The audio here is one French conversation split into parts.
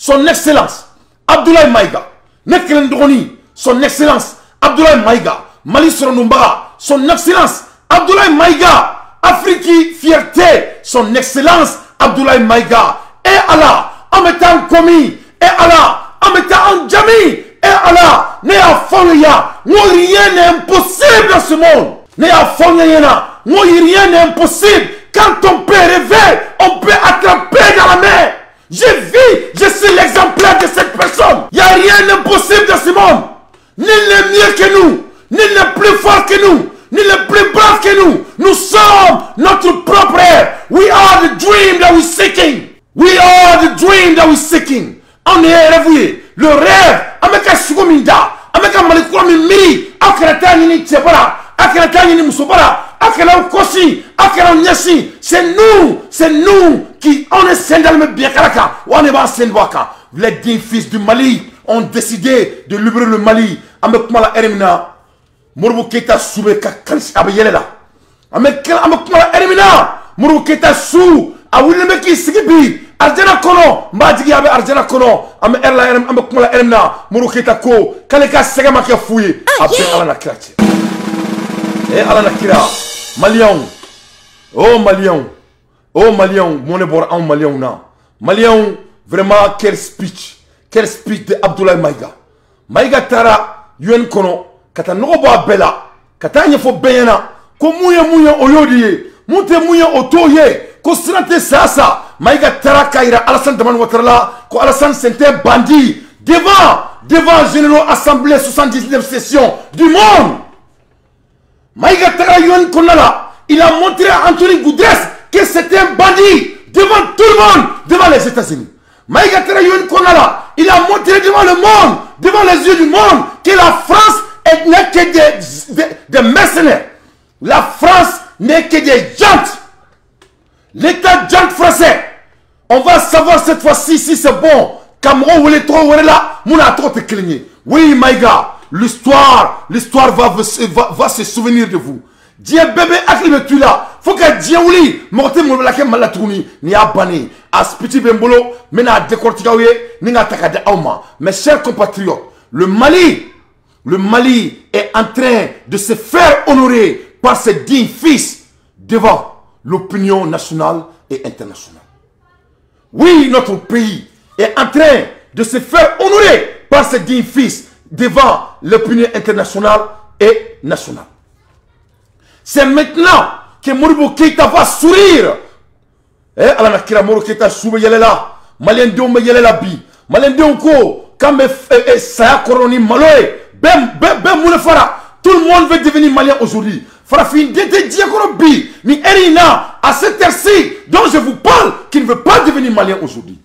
son excellence Abdoulaye Maïga, Nekelendroni, son excellence Abdoulaye Maïga, Mali Soronumbaga, son excellence Abdoulaye Maïga, Afrique fierté, son excellence Abdoulaye Maïga, et Allah, en mettant commis, et Allah, en mettant en Djami, et Allah, ne a folia, rien n'est impossible dans ce monde, ne a folia, rien n'est impossible. Quand on peut rêver, on peut attraper dans la mer. J'ai vu, je suis l'exemplaire de cette personne. Il n'y a rien d'impossible dans ce monde. Nul n'est mieux que nous, nul n'est plus fort que nous, nul n'est plus brave que nous. Nous sommes notre propre rêve. We are the dream that we're seeking. We are the dream that we're seeking. On est rêvé. Le rêve, Ameka Sugominda, Ameka Malikura Miri, Akrata Nini Tebara, Akrata Nini Musobara. C'est nous qui, on est Sendalme Biakaraka, on est bas Sendwaka. Les 10 fils du Mali ont décidé de libérer le Mali. Amekmala Eremina, Mourou Keita Soube Kakansi Abayelela. Amekmala Eremina, Mourou Keita Sou, Awulemeki Sigibi, Arjana Kono, Madigi Abe Arjana Kono, Amekmala Eremina, Mourou Keita Ko, Kaleka Segamaka Fouye, Abdel Alana Krachi. Et Alana Kira. Maliens, oh Maliens, mon ébor en Maliens, Maliens, vraiment quel speech de Abdoulaye Maïga. Maïga Tara, Yuen Kono, Kata Noba Bella, Kata Nyefo Beyana, Ko Mouya Oyodi, Moute Mouya Otoye, Ko Srante Sasa, Maïga Tara Kaira, Alassane Daman Ouattara, Ko Alassane Sente Bandi, devant Généraux Assemblée 79e session du monde. Maïga Tarayon Konala, il a montré à Anthony Goudres que c'était un bandit devant tout le monde, devant les États-Unis. Maïga Tarayon Konala, il a montré devant le monde, devant les yeux du monde, que la France n'est que des mercenaires. La France n'est que des jantes. L'État jante français. On va savoir cette fois-ci si c'est bon. Cameroun ou les trois ou là, mouna trop te cligner. Oui, Maïga. L'histoire va se souvenir de vous. Dieu bébé aklibe tu là. Faut que Dieu ouli morte mo la ke malatouni ni abani aspiti bembolo mena décorticaouye ni nga takade auma. Mes chers compatriotes, le Mali est en train de se faire honorer par ses dignes fils devant l'opinion nationale et internationale. Oui, notre pays est en train de se faire honorer par ses dignes fils devant l'opinion internationale et nationale. C'est maintenant que Modibo Keïta va sourire. Eh, Alana Kira Modibo Keïta soube yelela. Malien Diombe yelela bi. Malien Dionko, quand Saya Koroni Maloé, ben Moulefara, tout le monde veut devenir malien aujourd'hui. Farafin Dete Diakoro bi, ni Erina, à cette heure-ci, dont je vous parle, qui ne veut pas devenir malien aujourd'hui.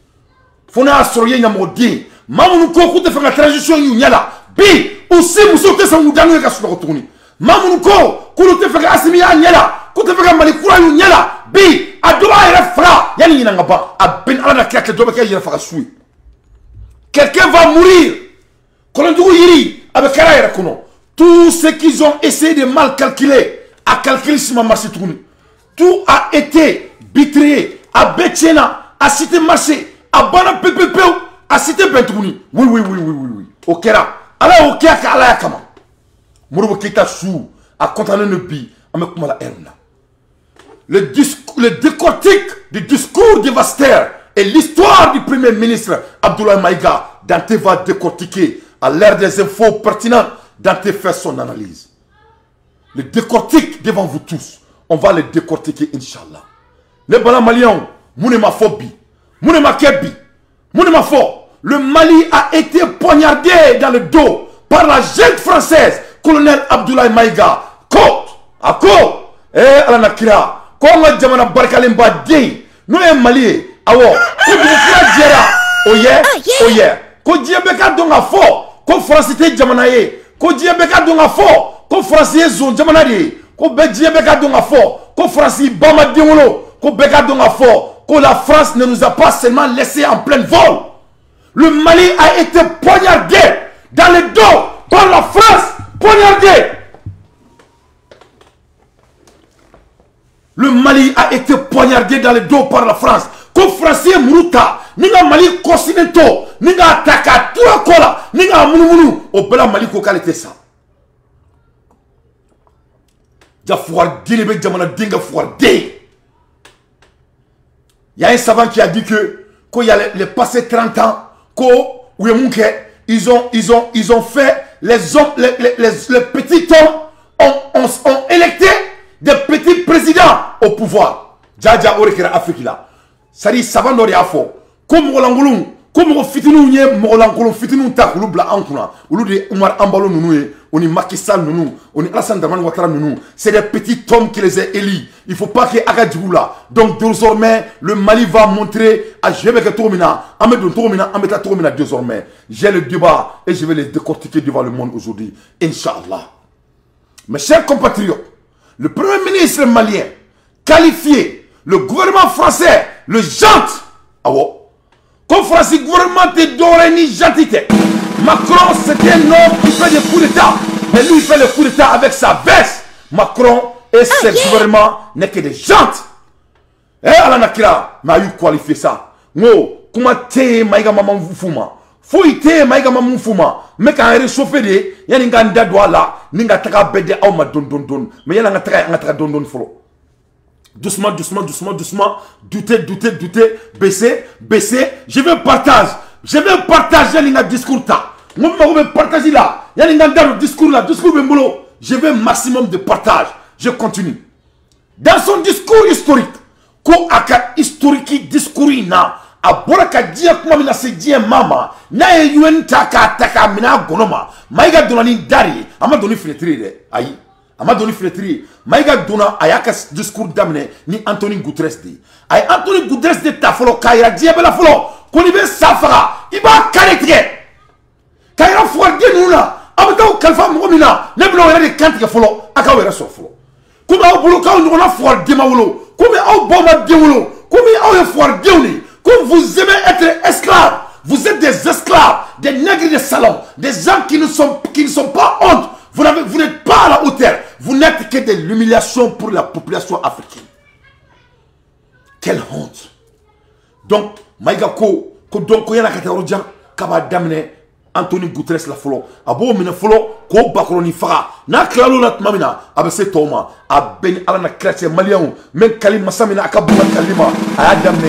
Fona Asoroye Nyamodi. Mamoun ko te fait la transition yunyala bi aussi musote sa mudanu ka sura retourner mamoun ko te fait asimi nyala ko te fait malikura yunyala bi adoba ira fra yani nyanga ba abin ala na kake doba ka ira fa sui quelqu'un va mourir kolondugo yiri avec kara ira kono tout ce qu'ils ont essayé de mal calculer à calculer si ma marché tourne tout a été bitré à Betchena à cité marché à bana ppp à cité Bentouni. Oui. Okera. Alors, Okera, ala yakama. Mouroubo Keïta Sou a condamné le bi. Amekoumala Erna. Le décortique du discours dévastateur et l'histoire du premier ministre Abdoulaye Maïga, Dante va décortiquer à l'ère des infos pertinentes. Dante fait son analyse. Le décortique devant vous tous. On va le décortiquer, Inch'Allah. Les bala maliens, mounema phobie, mounema kebi, mounema fort. Le Mali a été poignardé dans le dos par la jeune française, colonel Abdoulaye Maïga. Alana Kira, Konga Jamana Barkalimba Ding, nous sommes Mali, awo, Oye, Ko Diabeka Donga Fo, Ko Francité Jamanaye, Ko Diabeka Donga Fo, Ko Francais Zon Jamanaye, Ko Diabeka Donga Fo, Ko Francis Bama Diolo, Ko Beka Donga Fo, Ko la France ne nous a pas seulement laissé en plein vol. Le Mali a été poignardé dans le dos par la France. Poignardé. Le Mali a été poignardé dans le dos par la France. ko français muruta ninga Mali continento ninga taka tua kola ninga munu o bela Mali ko kalite ça ja fouar dile be jamana dinga fouar de. Il y a un savant qui a dit que quand il y a les passé 30 ans ils ont fait les hommes les petits hommes ont électé des petits présidents au pouvoir. Djadja orekera Afrique là. C'est-à-dire savant n'aurait à fond. Comme Rolangulung, comme Fitinou nye Rolangulung Fitinou ta bla ankuna. Ulu de Umar Ambalo nounou, on est Macky Sall nounou, on est Alassane Dramane Ouattara nounou. C'est des petits hommes qui les ont élus. Il ne faut pas qu'il y ait Agadjou là. Donc désormais, le Mali va montrer à Jebeke Tourmina, Ahmed Tourmina, Ahmed Tourmina désormais. J'ai le débat et je vais les décortiquer devant le monde aujourd'hui. Inch'Allah. Mes chers compatriotes, le premier ministre malien qualifié le gouvernement français, le jante. Ah ouais. Comme Français, gouvernement de Doreni Gentité. Macron, c'était un homme qui fait des coups d'État. Mais lui, il fait les coups d'État avec sa veste. Macron et ses gouvernements n'est que des jantes. Eh, Alain Nakira m'a eu qualifié ça. Ngo, comment t'es, maïga maman fuma. Fouille t'es, maïga maman fuma. Mais quand il réchauffé de, y'a n'inga ndadwa là, n'inga taka bede au ma don. Mais y'a n'inga taka don folo. Doucement, douter, baisser. Je veux partager les discours. Je veux partager là. Il y a le discours là. Je veux un maximum de partage. Je continue. Dans son discours historique, ko aka historique discours na aboraka dia kuma mina se dia mama na yuen taka mina gonoma maiga donani dari ama doni fletri de ayi ama doni fletri maiga dona ayaka discours damne ni Anthony Guterres de ay Anthony Guterres de tafolo kaira dia bela folo ko ni be safara iba karetige kaira fuarde nuna abataw kalfa mumina neblo wala de kantige folo aka wera so folo kuma au bolo ka on a fuarde mawlo comme au bomba déwolo, comme au foire déwoli, comme vous aimez être esclaves, vous êtes des esclaves, des nègres de salon, des gens qui ne sont pas honte. Vous n'êtes pas à la hauteur. Vous n'êtes que de l'humiliation pour la population africaine. Quelle honte. Donc, Maïga ko donc yana kataroja kaba damne Anthony Guterres la folo abo mina folo ko bakroni faga na klalo la mamina abese toma abeni ala na chrétien malien men kalima samina akabula kalima ayadamne.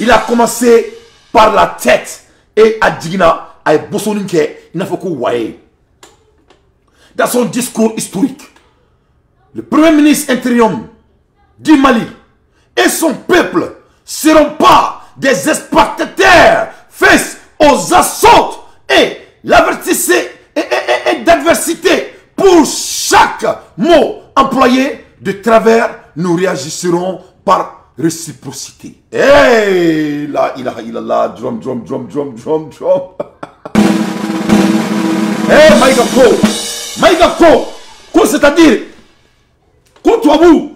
Il a commencé par la tête et a digna ay bosoninke il n'a fait que waye. Dans son discours historique, le premier ministre intérieur du Mali et son peuple seront pas des spectateurs face aux assauts et l'avertissement et d'adversité. Pour chaque mot employé de travers, nous réagirons par réciprocité. Hey, la ilaha illallah, drum. Hey, Maïgako, c'est-à-dire, quand tu as vu,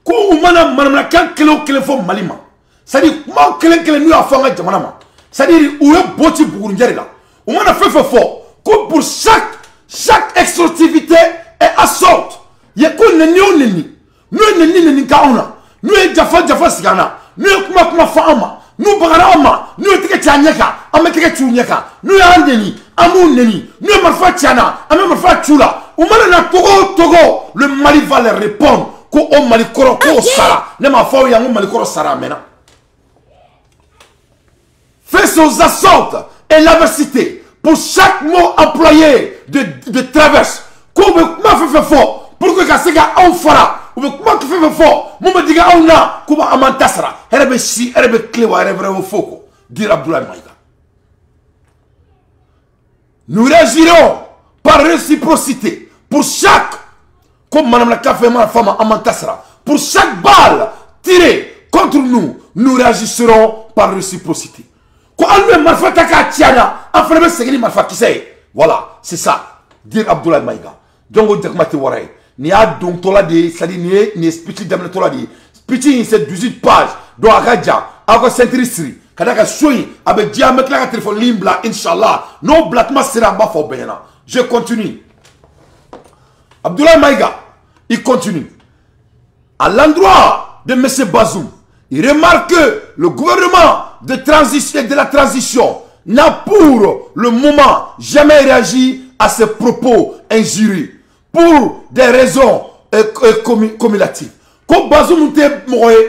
quand mana kan kele fo malima, c'est-à-dire, comment kele nous a fait un jamanama. C'est-à-dire, où est boti pour une guerre là. On a fait fort. Comme pour chaque explosivité et assaut. Il y a qu'on neni. Nous kaona. Nous jafa sigana. Nous kuma faama. Nous bagarama. Nous teke tianyeka. Ameteke chunyeka. Nous andeni. Amun neni. Nous marfa tiana. Ame marfa chula. Umana na Togo. Le Mali va leur répondre. Ko o Mali koro ko sara. Ne ma fao yango Mali koro sara mena. Face aux assauts et l'adversité, pour chaque mot employé de traverse, comme ma fait fort, pour que Kasega on fera, ou comment tu fais fort, mon me diga on a, comme Amantasra, herbe si, herbe cléwa, herbe foko, dire Abdoulaye Maïga. Nous réagirons par réciprocité, pour chaque, comme Madame la Café, ma femme Amantasra, pour chaque balle tirée contre nous, nous réagirons par réciprocité. Voilà, c'est ça. Dire Abdoulaye Maïga. Donc, ni a donc tola de, c'est-à-dire ni speech d'amener tola de. Speech c'est 18 pages. Donc, Agadja, Aga Saint-Ristri, Kadaka Soui, avec diamètre la téléphone limbla, Inch'Allah. Non, blackma sera bas for Béna. Je continue. Abdoulaye Maïga, il continue. À l'endroit de M. Bazoum, Il remarque que le gouvernement de la transition n'a pour le moment jamais réagi à ces propos injurieux pour des raisons cumulatives. Ko Bazoum te moye,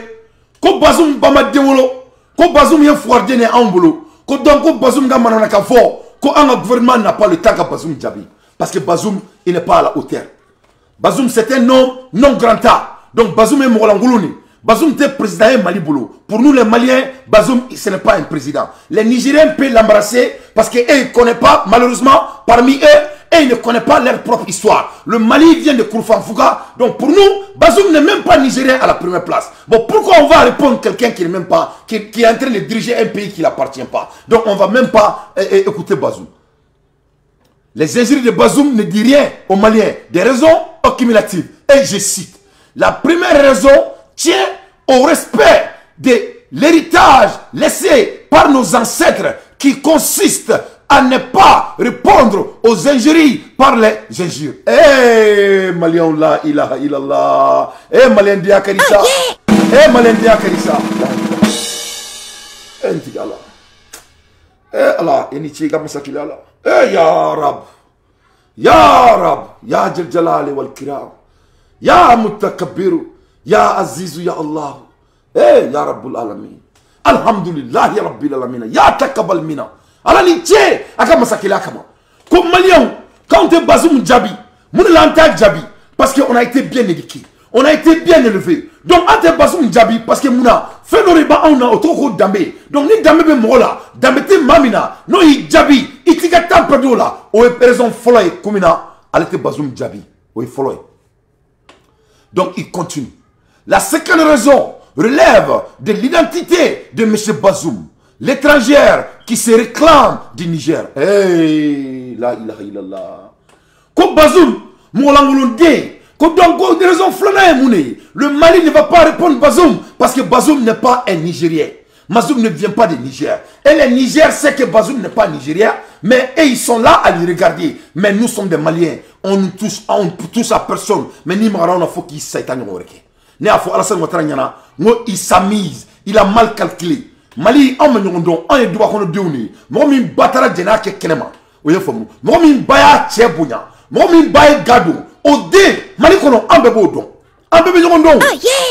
ko Bazoum bama dewolo, ko Bazoum ye fordene ambolo, ko donc ko Bazoum ga manana ka fo, ko un gouvernement n'a pas le temps que Bazoum Djabi parce que Bazoum il n'est pas à la hauteur. Bazoum c'est un homme non grand A. Donc Bazoum est Moulangoulouni. Bazoum était président de Mali Boulot. Pour nous les Maliens, Bazoum ce n'est pas un président. Les Nigériens peuvent l'embrasser parce qu'ils ne connaissent pas, malheureusement, parmi eux, et ils ne connaissent pas leur propre histoire. Le Mali vient de Kourfan Fouga. Donc pour nous, Bazoum n'est même pas Nigérien à la première place. Bon, pourquoi on va répondre à quelqu'un qui n'est même pas, qui est en train de diriger un pays qui ne l'appartient pas? Donc on ne va même pas écouter Bazoum. Les injures de Bazoum ne disent rien aux Maliens. Des raisons cumulatives. Et je cite. La première raison tient au respect de l'héritage laissé par nos ancêtres qui consiste à ne pas répondre aux injures par les injures. Eh Malien la ilaha illallah. Eh Malien dia karissa. Eh Malien dia karissa. Enti Allah. Eh Allah, ini chiga masakila Allah. Eh ya Rab. Ya Rab, ya Jal Jalali wal Kiram. Ya Mutakabbiru. Ya Azizu ya Allah. Eh ya Rabbul Alamin. Alhamdulillah ya Rabbil Alamin. Ya Takabal Mina. Allah ni tche aka masakila kama. Comme Malien, quand tu es Bazoum Djabi, mon l'antak Djabi, parce qu'on a été bien éduqué, on a été bien élevé. Donc, quand tu es Bazoum Djabi, parce que Mouna, fait nos riba, on a autre Dambé. Donc, ni Dambé be Mola, Dambé te Mamina, non, il Djabi, il tika tant perdu là. Ou est raison folle, Koumina, elle était Bazoum Djabi. Ou est folle. Donc, il continue. La seconde raison relève de l'identité de M. Bazoum, l'étrangère qui se réclame du Niger. Hey, la ilaha illallah. Ko Bazoum, Moulangouloundé, ko donc des raisons flânées, le Mali ne va pas répondre Bazoum parce que Bazoum n'est pas un Nigérien. Bazoum ne vient pas du Niger. Et le Niger sait que Bazoum n'est pas Nigérien, mais ils sont là à les regarder. Mais nous sommes des Maliens. On ne touche à personne. Mais ni Mara, on a faut qu'il s'aitane. Ne a faut Alassane Ouattara Nyana, il s'amise, il a mal calculé. Mali, on me dit, on est droit qu'on a donné. Moi, je batara djena ke kenema. Oye famu. Moi, je baya tchebunya. Moi, je baya gado. Ode, Mali kono, on bebo don. On bebe don.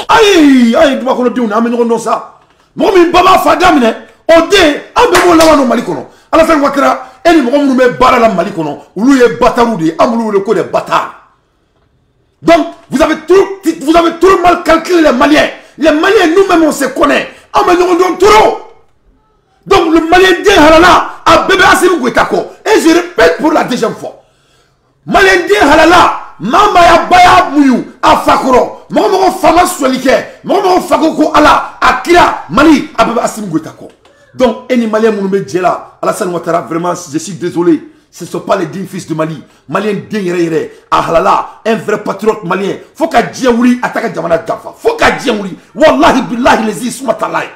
Aïe, aïe, droit qu'on a donné, on me dit ça. Moi, je baba fadamine. Ode, on bebo lawano Mali kono. Alassane Ouattara, eni mo me bara la Mali kono. Oulu ye bataroudi, amulu le ko de bâtard. Donc, vous avez tout mal calculé les Maliens. Les Maliens, nous-mêmes, on se connaît. On me demande trop. Donc, le Malien dit halala à bébé Assimi Goïtako. Et je répète pour la deuxième fois. Malien dit halala, mama ya baya mouyu, à Fakoro. Momo fama solike. Momo fakoko ala, à Kira, Mali, à bébé Assimi Goïtako. Donc, eni Malien mounoumé djela, Alassane Ouattara, vraiment, je suis désolé. Ce ne sont pas les dignes fils du Mali. Malien digne halala, un vrai patriote malien. Faut qu'à Djaouli attaque Djamana Djafa. Faut qu'à Djaouli. Wallahi billahi les ismatalai.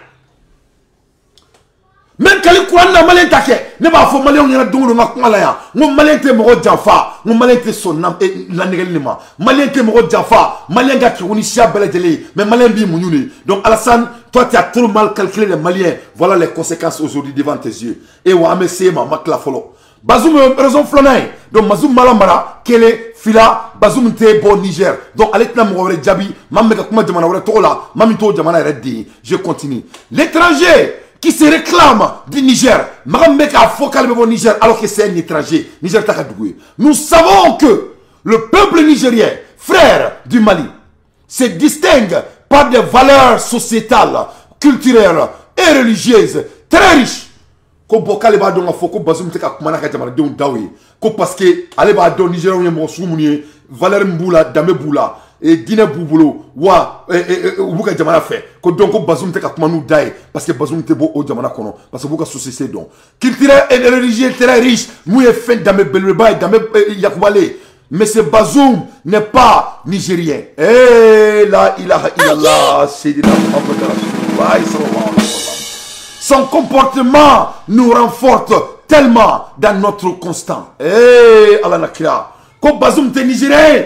Même quand les Kouran la malien take, ne va faut malien on ira dongo na malaya. Mon malien te moro Djafa, mon malien te son nam et la négalima. Malien te moro Djafa, malien ga qui onisia beledele, mais malien bi mouniouni. Donc Alassane, toi tu as trop mal calculé les Maliens. Voilà les conséquences aujourd'hui devant tes yeux. Et wa amese ma makla folo. Bazoum raison flânée. Donc Bazoum Malamara, Kele, Fila, Bazoum te bon Niger. Donc Aletna Mouawre Djabi, Mameka Kuma Djamana Tola, Mamito Djamana Reddi. Je continue. L'étranger qui se réclame du Niger, Mameka Fokal Bebo Niger, alors que c'est un étranger, Niger Takadoué. Nous savons que le peuple nigérien, frère du Mali, se distingue par des valeurs sociétales, culturelles et religieuses très riches. Ko bokale ba don afo ko Bazoum te ka kumana ka jamana don dawe ko parce que ale ba don Nigeria mo sumuni valeur mbula dame bula et Guinée bubulo wa buka jamana fait ko donc ko Bazoum te ka kumanu dai parce que Bazoum te bo o jamana kono parce que buka société don culturel et religieux très riche mouye fin dame belba dame yakubale mais ce Bazoum n'est pas nigérien. Eh la ilaha illallah sayyidina Muhammad rasulullah sallallahu alayhi wa sallam. Son comportement nous renforce tellement dans notre constant. Eh, Allah Nakira. Ko Bazoum te Nigérien.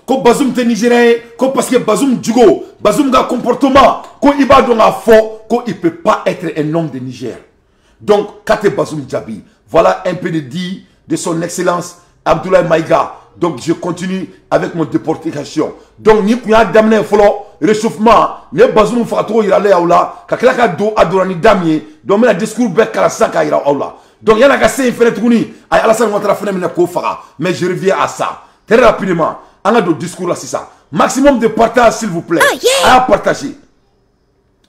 ko Bazoum te Nigérien, ko parce que Bazoum Djugo, Bazoum a comportement, ko Iba don a fort, ko il peut pas être un homme de Niger. Donc, Kate Bazoum Djabi, voilà un peu de dit de son excellence Abdoulaye Maïga. Donc, je continue avec mon déportation. Donc, ni kuya damne folo réchauffement, ne Bazoum Fato ira le aula, kaklaka do adorani damie, donc la discours bec kala sanka ira aula. Donc, il y a un fenêtre qui a Alassane Ouattara fenêtre ko faga, mais je reviens à ça très rapidement. On a deux discours là, c'est ça. Maximum de partage, s'il vous plaît. À partager.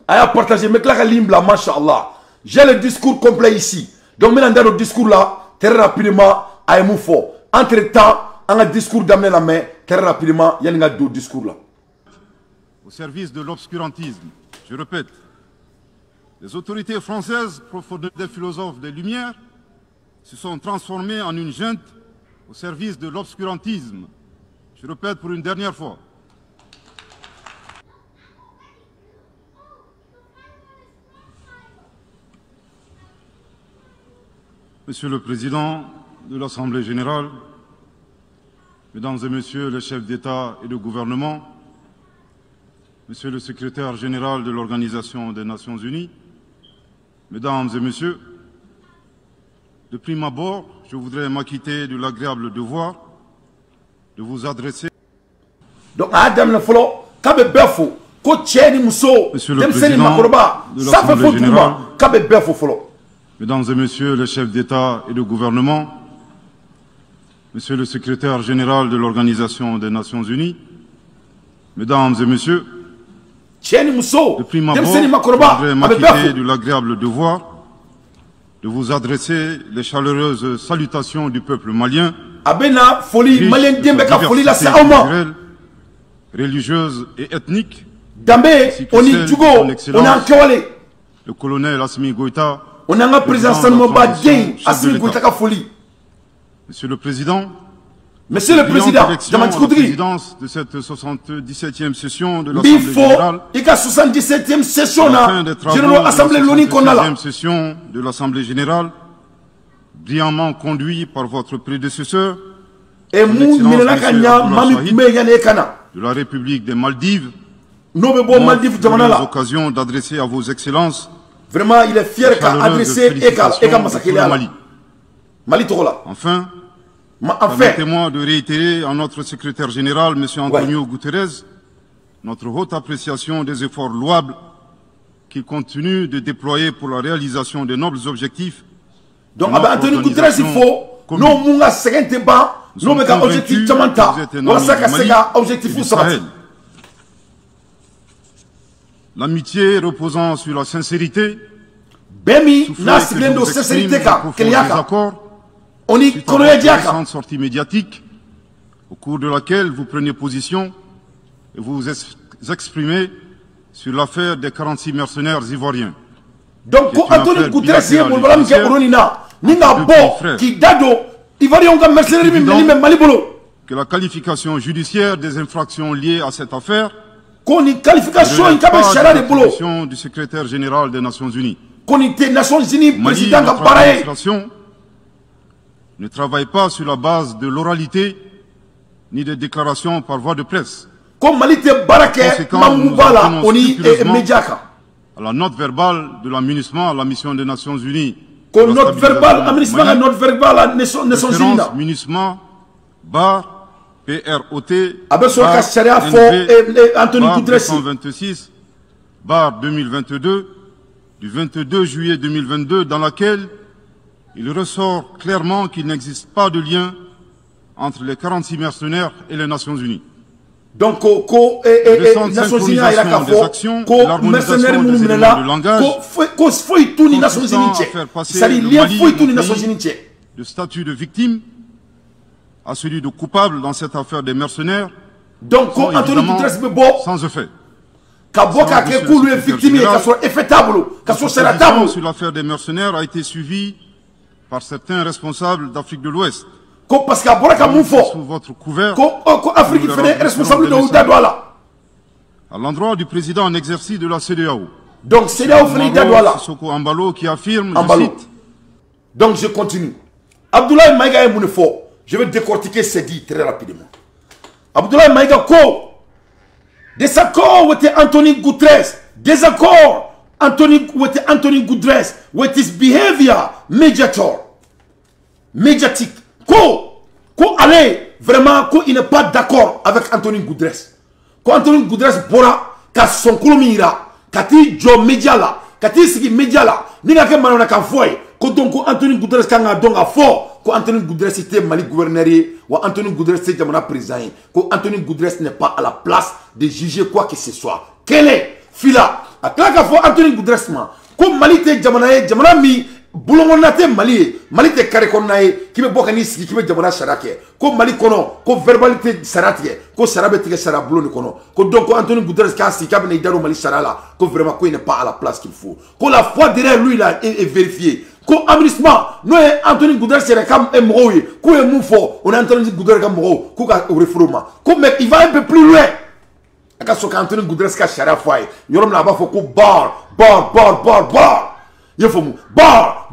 À partager. Mais là, limbla, mashallah. J'ai le discours complet ici. Donc, maintenant, dans le discours là, très rapidement, à Moufo. Entre-temps, on a un discours d'amener la main. Très rapidement, il y a deux discours là. Au service de l'obscurantisme, je répète, les autorités françaises, profondeurs des philosophes des Lumières, se sont transformées en une junte au service de l'obscurantisme. Je répète pour une dernière fois. Monsieur le Président de l'Assemblée générale, Mesdames et Messieurs les chefs d'État et de gouvernement, Monsieur le Secrétaire général de l'Organisation des Nations Unies, Mesdames et Messieurs, de prime abord, je voudrais m'acquitter de l'agréable devoir de vous adresser. Donc, Adam le Folo, Kabe Befo, Kocheni Mousso, Monsieur le Président de l'Assemblée générale, Kabe Befo Folo. Mesdames et Messieurs les chefs d'État et de gouvernement, Monsieur le Secrétaire général de l'Organisation des Nations Unies, Mesdames et Messieurs, de prime abord, je voudrais m'acquitter de l'agréable devoir de vous adresser les chaleureuses salutations du peuple malien, Abena folie malien dembeka folie la c'est religieuse et ethnique. Dambe oni Djugo, on a Kewale. Le colonel Assimi Goïta. On a un président Salmo Badien, Assimi Goïta ka folie. Monsieur le Président, Monsieur le Président, de la présidence de cette 77e session de l'Assemblée générale, il y a 77e session de l'Assemblée générale, brillamment conduit par votre prédécesseur, et de la République des Maldives, l'occasion d'adresser à vos excellences. Vraiment, il est fier d'adresser Mali. Enfin, permettez-moi de réitérer à notre secrétaire général, M. Antonio Guterres, notre haute appréciation des efforts louables qu'il continue de déployer pour la réalisation des nobles objectifs. Donc, Antonio Guterres, il faut, non, Munga Segente Ba, non, mais objectif Chamanta, objectif Sahel. L'amitié reposant sur la sincérité, Bemi, Nasilendo, sincérité, accords. On y connaît déjà. Sortie médiatique au cours de laquelle vous prenez position et vous exprimez sur l'affaire des 46 mercenaires ivoiriens. Donc, Antonio Guterres, c'est mon voilà, Mika Oronina, Ninga Bo, qui dado, Ivoirien, mercenaires, même Malibolo. Que la qualification judiciaire des infractions liées à cette affaire, qu'on y qualification, il y a des boulot. Du secrétaire général des Nations Unies. Qu'on y des Nations Unies, président Gambarae. Ne travaille pas sur la base de l'oralité ni des déclarations par voie de presse. Comme Malite Barake, Mamoubala, Oni et Medjaka. À la note verbale de l'amunissement à la mission des Nations Unies. Comme note verbale, amunissement à note verbale à Nations Unies. Munissement, bar, PROT, Anthony 226, bar 2022, du 22 juillet 2022, dans laquelle il ressort clairement qu'il n'existe pas de lien entre les 46 mercenaires et les Nations Unies. Donc, Nations Unies a des actions, l'harmonisation des éléments de langage, faire passer le Mali de statut de victime à celui de coupable dans cette affaire des mercenaires. Donc, sans effet. Sur l'affaire des mercenaires a été suivi par certains responsables d'Afrique de l'Ouest. Parce qu'à sous votre couvert, responsable de Ouadouala. À l'endroit du président en exercice de la CEDEAO. Donc, CEDEAO Sissoko Ambalo qui affirme, je cite. Donc, je continue. Abdoulaye Maïga et Mounefo, je vais décortiquer ces dits très rapidement. Abdoulaye Maïga ko désaccord with Anthony Guterres, désaccord with Anthony Guterres with his behavior médiatique. Ko allez vraiment ko il n'est pas d'accord avec Anthony Guterres. Ko Anthony Guterres bora ka son kolomira kati jo média la kati sigi média la ni nga ke manona kan foy ko donc Anthony Guterres kan nga donga fo ko Anthony Guterres était Mali gouverneur ou Anthony Guterres était jamana président ko Anthony Guterres n'est pas à la place de juger quoi que ce soit. Quel est fila atlaka fo Anthony Guterres ma ko Mali te jamana mi bulongona te Mali te kare konaye kibe bokani sigi kibe jamana sharake ko Mali kono ko verbalité sarate ko sarabe tike sara buloni kono ko donc Anthony Guterres ka si kabine idaro Mali sharala ko vraiment ko il n'est pas à la place qu'il faut ko la foi derrière lui là est vérifiée ko amrisma no Anthony Guterres c'est comme un moui ko est moufo on Anthony Guterres comme moui ko ka refroma ko mais il va un peu plus loin aka so ka Anthony Guterres ka shara foi yorom na ba fo ko bar Yofomu bar.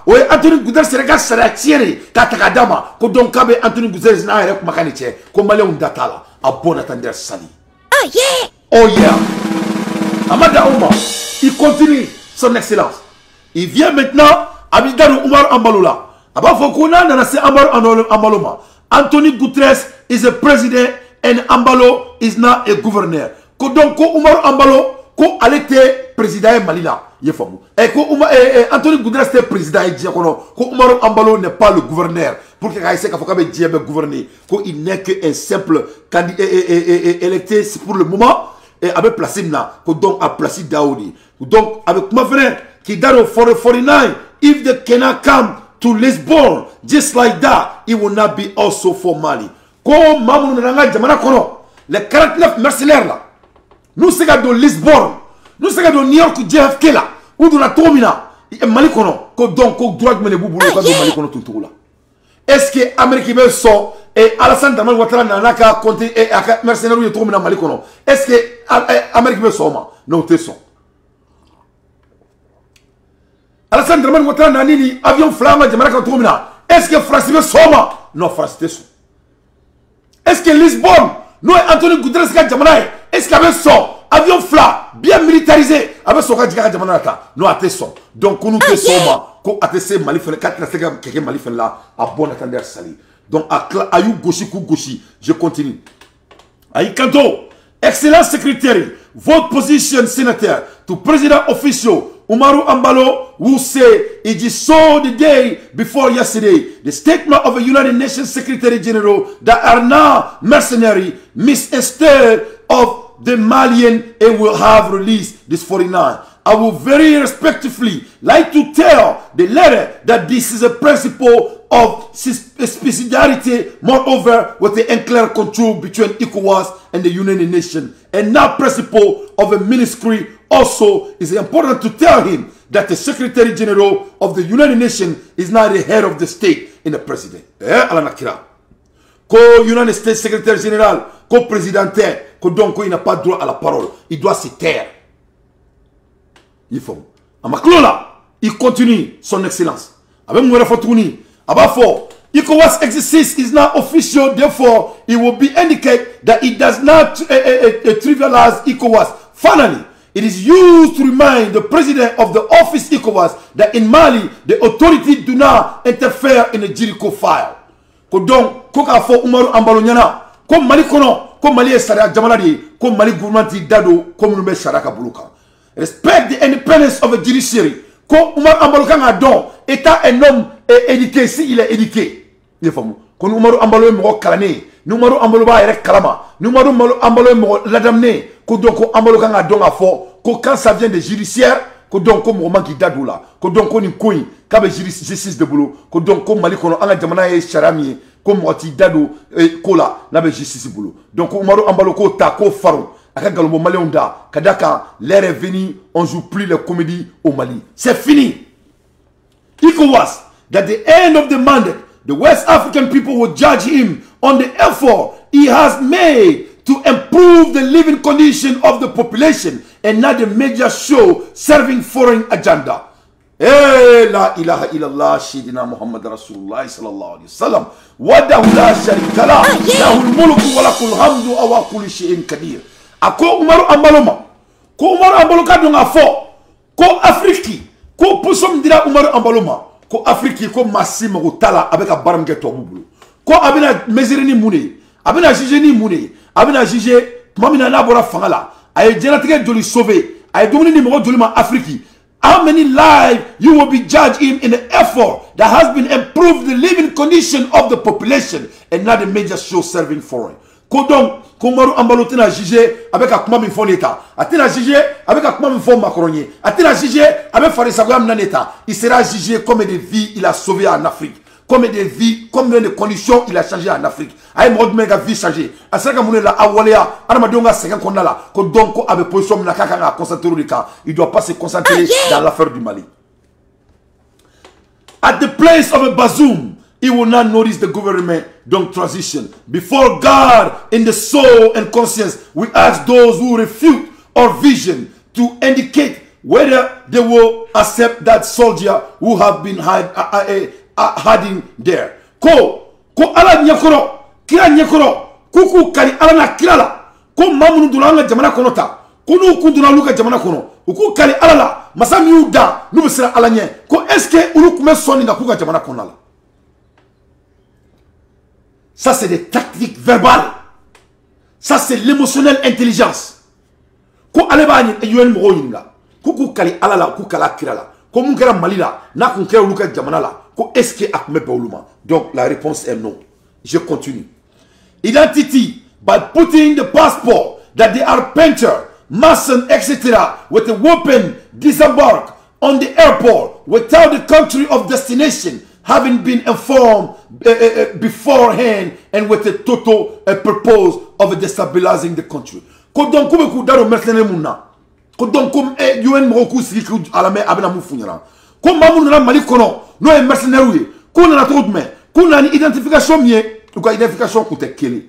Oui, Anthony Guterres c'est regarde ça tirer katakadama ko donc kabe Anthony Guterres na ere makani che ko malé datala a bon attendre sali. Oh yeah. Amada Ouma, il continue son excellence. Il vient maintenant Abidjan Oumar Ambalola. Aba fokuna na se Ambaloma. Anthony Guterres is a president and Ambalo is now a governor. Ko donc ko Oumar Ambalo ko alete président Malila. Et Anthony Guterres était président et ko Oumar Ambalo n'est pas le gouverneur. Pour que Kaïsek Afokabe Djebe gouverner, il n'est qu'un simple candidat électé pour le moment et avec placé là, donc à placé Daoudi. Donc avec ma frère qui dans 49, if they cannot come to Lisbon just like that, it will not be also for Mali. Comme Mamoun Nanga Jamana Kono, les 49 mercenaires là, nous sommes de Lisbonne, nous sommes de New York JFK là, ou de la Tomina, Mali Kono, donc droit de mener Boubou, Mali Kono tout là. Est-ce que l'Amérique veut ça et Alassane Damal Ouattara n'a qu'à compter et à mercenaires de Tomina Mali Kono? Est-ce que l'Amérique veut ça? Non, c'est ça. Alassane Damal Ouattara n'a ni avion flamme de Jamana Tomina. Est-ce que France veut ça? Non, France c'est ça. Est-ce que Lisbonne, nous Anthony Guterres qui a Jamana, est-ce qu'il y avait ça? Avion flamme, bien militarisé, avec son cas de Jamana, non, à Tesson. Donc, nous te sommes, qu'on a testé Malifel, 4 quelqu'un Malifel là, à bon attendre sali. Donc, à Ayou Gauchi, Gauchi, je continue. Aïe Kanto, excellent secrétaire, votre position sénateur, to president official, Umaru Ambalo, who say it is so the day before yesterday, the statement of a United Nations Secretary General that are now mercenary, misinstead of the Malian and will have released this 49. I would very respectfully like to tell the letter that this is a principle of specificity, moreover, with the unclear control between ECOWAS and the United Nations, and not principle of a ministry. Also, is important to tell him that the Secretary General of the United Nations is not the head of the state in the president. Ko United States Secrétaire Général, ko présidentaire, ko donc il n'a pas droit à la parole. Il doit se taire. Il faut. Amaklola, il continue son excellence. Avec Mouera Fotouni, Abafo, ECOWAS exercise is not official, therefore it will be indicated that it does not trivialize ECOWAS. Finally, it is used to remind the president of the office ECOWAS that in Mali, the authority do not interfere in the Jericho file. Ko donc, ko ka fo Umaru Ambalo nyana, ko Mali kono, ko Mali esara jamana di, ko Mali gouvernement dado, ko munu be saraka buluka. Respect the independence of the judiciary. Ko Umaru Ambalo kanga don, état un homme éduqué, si il est éduqué. Il faut ko Umaru Ambalo mo kalane, Umaru Ambalo ba yere kalama, Umaru Ambalo mo ladamne, ko donc ko Ambalo kanga don a fo, ko quand ça vient des judiciaires, ko donc ko mo manki dadu la, ko donc ko ni koyi, ka be justice de boulot, ko donc ko Mali kono anga jamana e charami, ko mo ti dadu ko la, na be justice boulot. Donc Umaru Ambalo ko ta ko faro. Kadaka, l'air est venu, on ne joue plus les comédies au Mali. C'est fini. ECOWAS, that the end of the mandate, the West African people will judge him on the effort he has made to improve the living condition of the population and not the major show serving foreign agenda. Eh, la ilaha illallah, Shidina Muhammad Rasulullah sallallahu alayhi wa sallam. Wadahu la sharika la, lahul mulku wa lakul hamdu awa kulli shay'in kadir. Ako Umaru Ambaloma, ko Umaru Ambaloka donga fo, ko Afriki, ko posom dira Umaru Ambaloma, ko Afriki, ko Massimo Tala avec a baram ke tobubu. Ko abina mesure ni mune, abina juge ni mune, abina juge mamina na bora fangala, ay jenatige joli sauver, ay domini ni mo joli ma Afriki. How many lives you will be judged in the effort that has been improved the living condition of the population and not the major show serving foreign. Kodong, Komaru Ambalo tina jugé avec un comment font l'État. Atina jugé avec un comment font Macronier. Atina jugé avec Farisagam Naneta. Il sera jugé combien de vies il a sauvé en Afrique. Combien de vies, combien de conditions il a changé en Afrique. Aïe mode mega vie changé. A ça comme on est là à Walea, Armadonga 50 qu'on a là. Ko donc avec position na kaka na concentrer le cas. Il doit pas se concentrer dans l'affaire du Mali. At the place of a Bazoum, he will not notice the government don't transition. Before God in the soul and conscience, we ask those who refute our vision to indicate whether they will accept that soldier who have been hiding there. Ko ala nyakoro, kira nyakoro, kuku kari ala na kira la. Ko mamunu dunanga jamana konota. Kunu kunduna luka jamana kono. Uku kari ala la. Masami uda nubisira ala nye. Ko eske urukume soni nga kuka jamana konala. Ça c'est des tactiques verbales. Ça c'est l'émotionnelle intelligence. Ko aleba ni eyuen mo yinga. Kuku kali ala la kuka la kira la. Ko mun kera Mali la na kun kera luka jamana la. Ko eske akume bauluma. Donc la réponse est non. Je continue. Identity by putting the passport that they are painter, mason, etc. with a weapon disembark on the airport without the country of destination having been informed beforehand and with a total purpose of destabilizing the country. Ko donc ko ku daro mercenaire munna. Ko donc ko UN mo ku siki ku alame abena mu funyara. Ko mamu na Mali kono no e mercenaire wi. Ko na to dme. Ko na ni identification mie, ou ka identification ku te kele.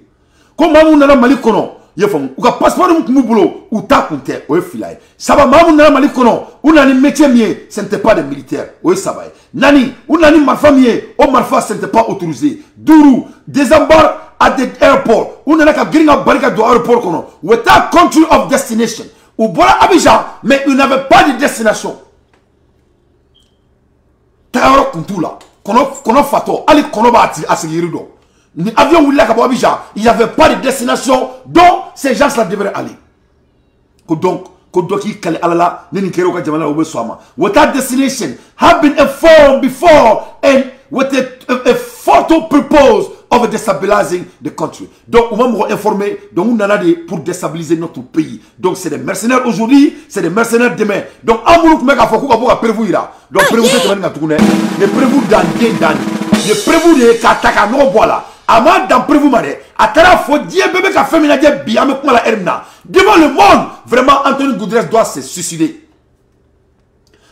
Ko mamu na Mali kono yefam ou ka passeport mu bulo ou ta kunte o filai. Saba mamu na Mali kono ou na ni métier mie, ce n'était pas des militaires. O saba. Nani ou nani ma famille o marfa ce n'était pas autorisé. Duru désembarque at the airport. Ou na ka gringa barika do airport kono without country of destination. Ou voilà Abidjan mais il n'avait pas de destination. Taoro kuntula kono fato ali kono ba asigirido. Ni avion ou là Abidjan, il n'y avait pas de destination dont ces gens-là devraient aller. Donc il kale alala nini kero ka jamana obe swama. Without destination have been informed before and with a photo purpose of destabilizing the country. Donc on va me informer donc on a pour déstabiliser notre pays. Donc c'est des mercenaires aujourd'hui, c'est des mercenaires demain. Donc amourou meka foku ka boka prévu ira. Donc prévu te tellement tukune. Ne prévu dans ne prévu de kataka no voilà. Avant d'en prévu mare, à travers faut dire bébé ka féminin dia bien me kuma la hermina. Devant le monde, vraiment Anthony Guterres doit se suicider.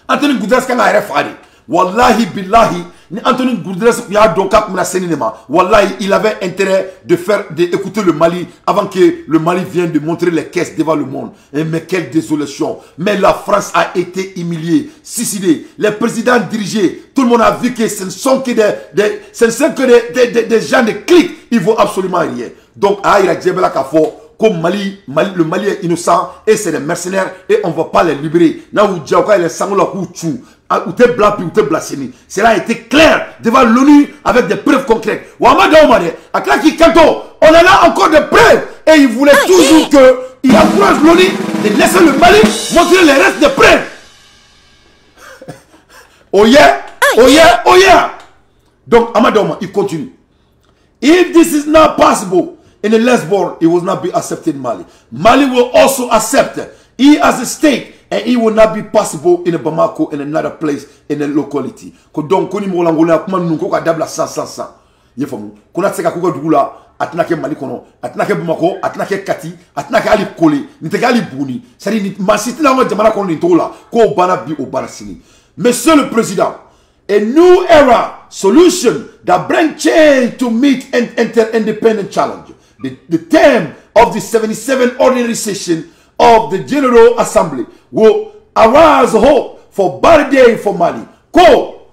Anthony Guterres quand a refadi. Wallahi billahi ni Anthony Guterres ya donc comme la cinéma. Wallahi il avait intérêt d'écouter le Mali avant que le Mali vienne de montrer les caisses devant le monde. Et mais quelle désolation. Mais la France a été humiliée, suicidée. Les présidents dirigés, tout le monde a vu que ce ne sont que des gens de clics. Il ne vaut absolument rien. Donc Aïra Djebela Kafo comme le Mali est innocent et c'est des mercenaires et on ne va pas les libérer. Là où Djaouka est sangola kouchou, où t'es blanc puis où t'es blasphémie. Cela a été clair devant l'ONU avec des preuves concrètes. Ouamad Daoumade, à Klaki Kanto, on en a encore des preuves et il voulait toujours qu'il encourage l'ONU de laisser le Mali montrer les restes des preuves. Oh yeah, oh yeah, oh yeah. Donc Ahmad Daouma, il continue. If this is not possible in the Lesbos, it will not be accepted in Mali. Mali will also accept it as a state, and it will not be possible in a Bamako in another place in a locality. Donc, koni mo langolé kuma nunko ka dabla 100. Yefamu. Kuna tseka kuka dugula atinake Mali kono, atinake Bamako, atinake Kati, atinake ali Kole, niteke ali Buni. C'est-à-dire ni masiti la ngo jamana kono nintola ko bana bi o bana sini. Monsieur le Président, a new era solution that brings change to meet an interdependent challenge. The term of the 77th ordinary session of the General Assembly will arouse hope for bad day for Mali. Ko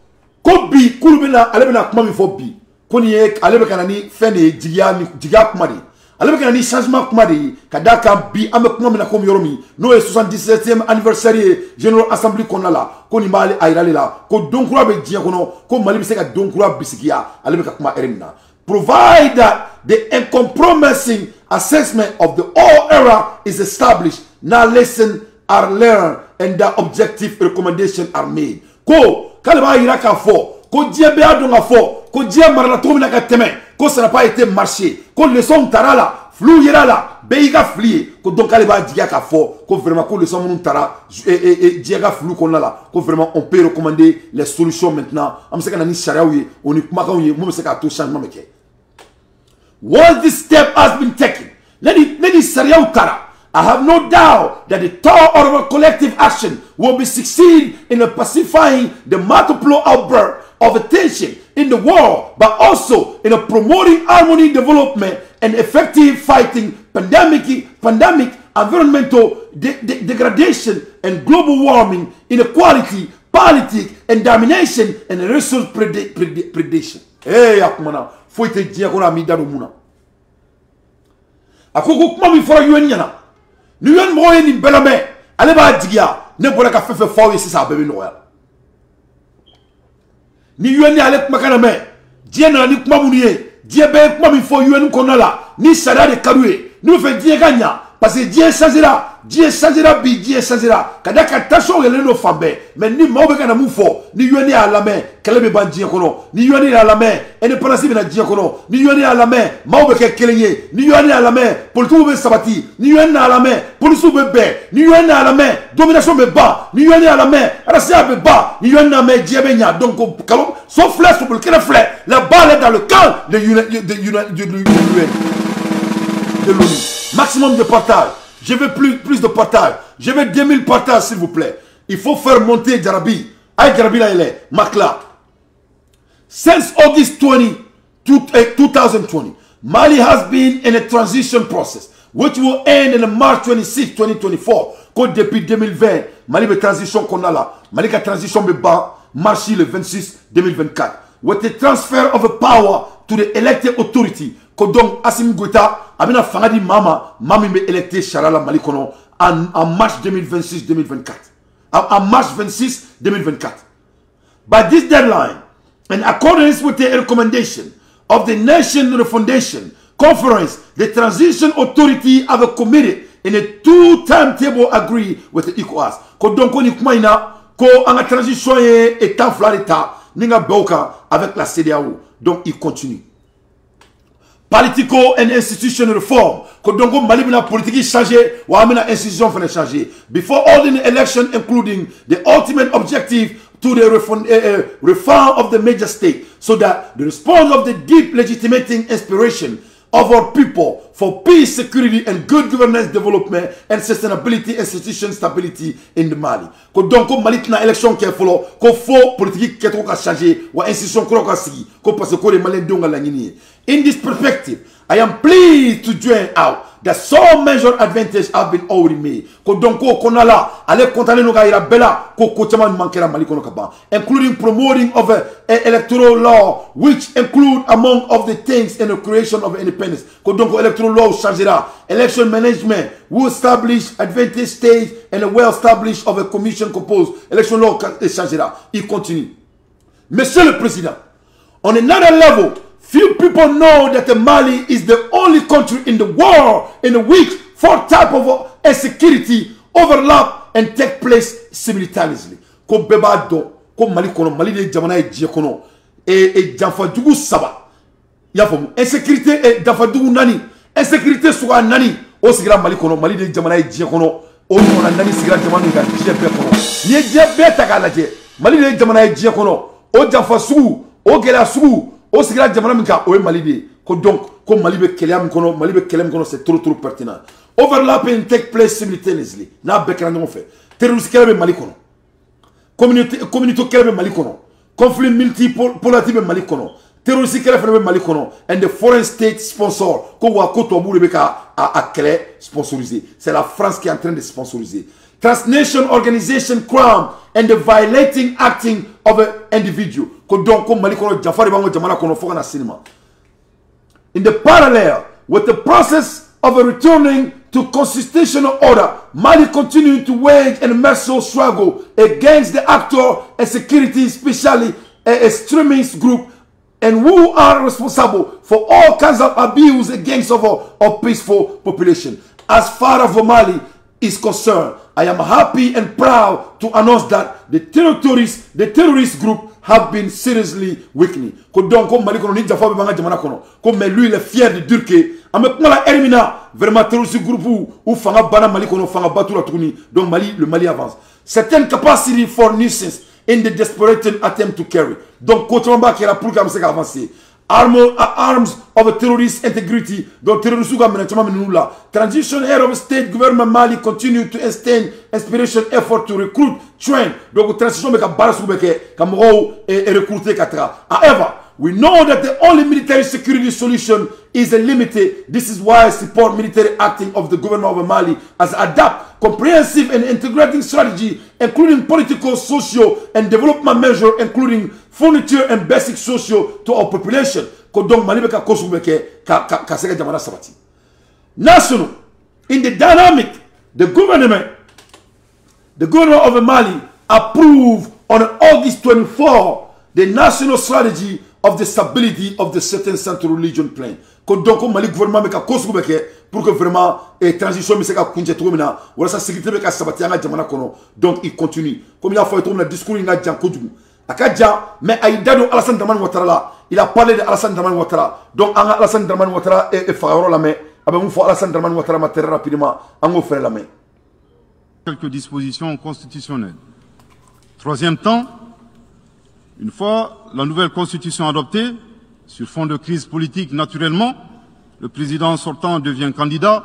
bi kulubina alebina kuma mi fo bi. Ko ni alebe kana ni fene jiga kuma di. Alebe kana ni changement kuma di kadaka bi ame kuma mina kom yoromi. No 77e anniversaire General Assembly konala. Ko ni Mali airali la. Ko donkura be jiya kono. Ko Mali bi se ka donkura bisikia. Alebe ka kuma eremina. Provide that the uncompromising assessment of the whole era is established. Now lessons are learned and the objective recommendations are made. Ko kaleba iraka fo. Ko diye be adonga fo. Ko diye marana tomina ka teme. Ko ça n'a pas été marché. Ko leçon tarala. Flou yera la. Beiga flié. Ko donc kaleba diya ka fo. Ko vraiment ko leçon moun tara. Diya ka flou kon la. Ko vraiment on peut recommander les solutions maintenant. Am se kana ni sharia ouye. On ni kuma ka ouye. Mou se ka tout changement meke. Once this step has been taken, let it sharia utara. I have no doubt that the thought of a collective action will be succeed in pacifying the multiple outbursts of tension in the world, but also in promoting harmony, development, and effective fighting pandemic, environmental degradation, and global warming, inequality, politics, and domination, and resource predation. Hey, akumana, faut te dire qu'on a mis dans le monde. Akoko kuma mi fora UN yana. Ni UN mo ni belame. Ale ba digia. Ne bola ka fefe fo yesi sa bebe no ya. Ni UN ni ale kuma kana me. Die na ni kuma muniye. Die be kuma mi fo UN kono la. Ni sada de karue. Ni fe die ganya. Parce que Dieu changera bi Dieu changera. Kada ka tasho yele no fambe. Mais ni mo be kana mu fo. Ni UN à la main. Kele be ban die kono. Ni UN à la main. Ene palasi be na die kono. Ni UN à la main. Mo be ke kelenye. Ni UN à la main. Politique be sabati. Ni UN à la main. Police be be. Ni UN à la main. Domination be ba. Ni UN à la main. Racia be ba. Ni UN à main Dieu be nya. Donc kalom son flèche pour le flèche. La balle est dans le camp de l'ONU. Maximum de partage. Je veux plus de partage. Je veux 2000 partages, s'il vous plaît. Il faut faire monter Jarabi. Aïe, Jarabi là, il est. Makla. Since August 2020, Mali has been in a transition process, which will end in March 26, 2024. Quand depuis 2020, Mali de transition qu'on a là. Mali de transition de bas, marché le 26 2024. With the transfer of power to the elected authority. Donc, Assimi Goïta, Abina Fangadi Mami me électé Charala Malikono en mars 2026-2024. En mars 26-2024. By this deadline, in accordance with the recommendation of the Nation Foundation Conference, the Transition Authority have committed in a two-timetable agree with the ECOWAS. Donc, on y a une transition et temps flarita, ninga boka avec la CEDEAO. Donc, il continue. Political and institutional reform. Donc, Mali na politique changé, ou amena institution fait changer. Before holding the election, including the ultimate objective to the reform of the major state, so that the response of the deep legitimating inspiration of our people for peace, security, and good governance, development, and sustainability, institution stability in the Mali. Donc, Mali na élection qui est follow, qu'on faut politique qui est changé, ou institution qui est sigi, qu'on passe que les Maliens donnent la ligne. In this perspective, I am pleased to join out that some major advantages have been already made. Donc, qu'on a là, allez contaner nos gars, bella, including promoting of an electoral law, which include among of the things in the creation of independence. Donc, electoral law changera. Election management will establish advantage stage and a well established of a commission composed. Election law changera. Il continue. Monsieur le Président, on another level, few people know that Mali is the only country in the world in which four types of insecurity overlap and take place simultaneously. Comme Bebado, comme Mali kono, Mali de Jamana et Djekono, et Janfadougou Saba. Yafom, insécurité et Janfadougou Nani, insécurité soit Nani, au Sigra Mali kono, Mali de Jamana et Djekono, au Nani Sigra Jamana et Djekono. Ni Djebé Takalaje, Mali de Jamana et Djekono, au Janfasou, au Gelasou. Au Sigra Jamana Minka, au Mali, donc, comme Mali Kelem Kono, Mali Kelem Kono, c'est trop pertinent. Overlapping take place simultaneously. Na Bekran fait. Terroriste Kelem Malikono. Communauté Kelem Malikono. Conflit multipolatif Malikono. Terroriste Kelem Malikono. And the foreign state sponsor, Kowa Koto Boulebeka a créé, sponsorisé. C'est la France qui est en train de sponsoriser. transnational organization crime and the violating acting of an individual. In the parallel with the process of a returning to constitutional order, Mali continued to wage an immersive struggle against the actor and security, especially extremist group, and who are responsible for all kinds of abuse against our peaceful population. As far as Mali is concerned, I am happy and proud to announce that the terrorist group have been seriously weakening. Mais lui, il est fier de dire que vraiment terrorist group ou fanga bana Mali kono fanga batu la tourni. Donc le Mali avance. Certain capacity for nuisance in the desperate attempt to carry. Donc Kotromba qui est là pour avancer. Arms of a terrorist integrity. Donc terrorist transition head of state government Mali continue to extend inspiration effort to recruit, train. Donc transition meka barasu beke kamro et recruter katra. However, we know that the only military security solution is limited. This is why I support military acting of the government of Mali as adapt comprehensive and integrating strategy, including political, social, and development measures, including furniture and basic social to our population. National, in the dynamic, the government of Mali approved on August 24 the national strategy of the stability of the certain central region plan. Donc Mali gouvernement meka kosu beke pour que vraiment transition mi seka kunje to mina wala sa sécurité beka sabati anga jamana kono. Donc il continue comme il a fait tourner discours nga jan kojugu akadja mais Aïdado Alassane Dramane Ouattara là, il a parlé de Alassane Dramane Ouattara. Donc anga Alassane Dramane Ouattara et Fayoro la main avec faut Alassane Dramane Ouattara ma très rapidement ango frère la main. Quelques dispositions constitutionnelles. Troisième temps, une fois la nouvelle constitution adoptée, sur fond de crise politique naturellement, le président sortant devient candidat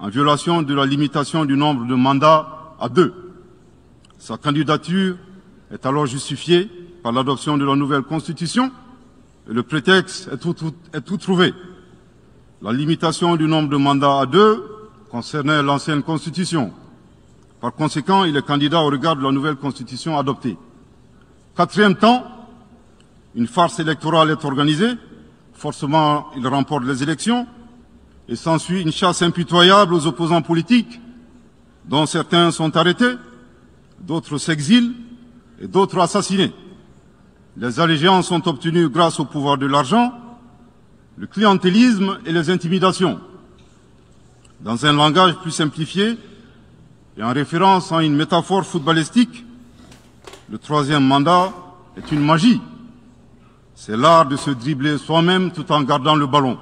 en violation de la limitation du nombre de mandats à 2. Sa candidature est alors justifiée par l'adoption de la nouvelle constitution et le prétexte est tout trouvé. La limitation du nombre de mandats à 2 concernait l'ancienne constitution. Par conséquent, il est candidat au regard de la nouvelle constitution adoptée. Quatrième temps, une farce électorale est organisée, forcément il remporte les élections, et s'ensuit une chasse impitoyable aux opposants politiques, dont certains sont arrêtés, d'autres s'exilent et d'autres assassinés. Les allégeances sont obtenues grâce au pouvoir de l'argent, le clientélisme et les intimidations. Dans un langage plus simplifié, et en référence à une métaphore footballistique, le troisième mandat est une magie. C'est l'art de se dribbler soi-même tout en gardant le ballon.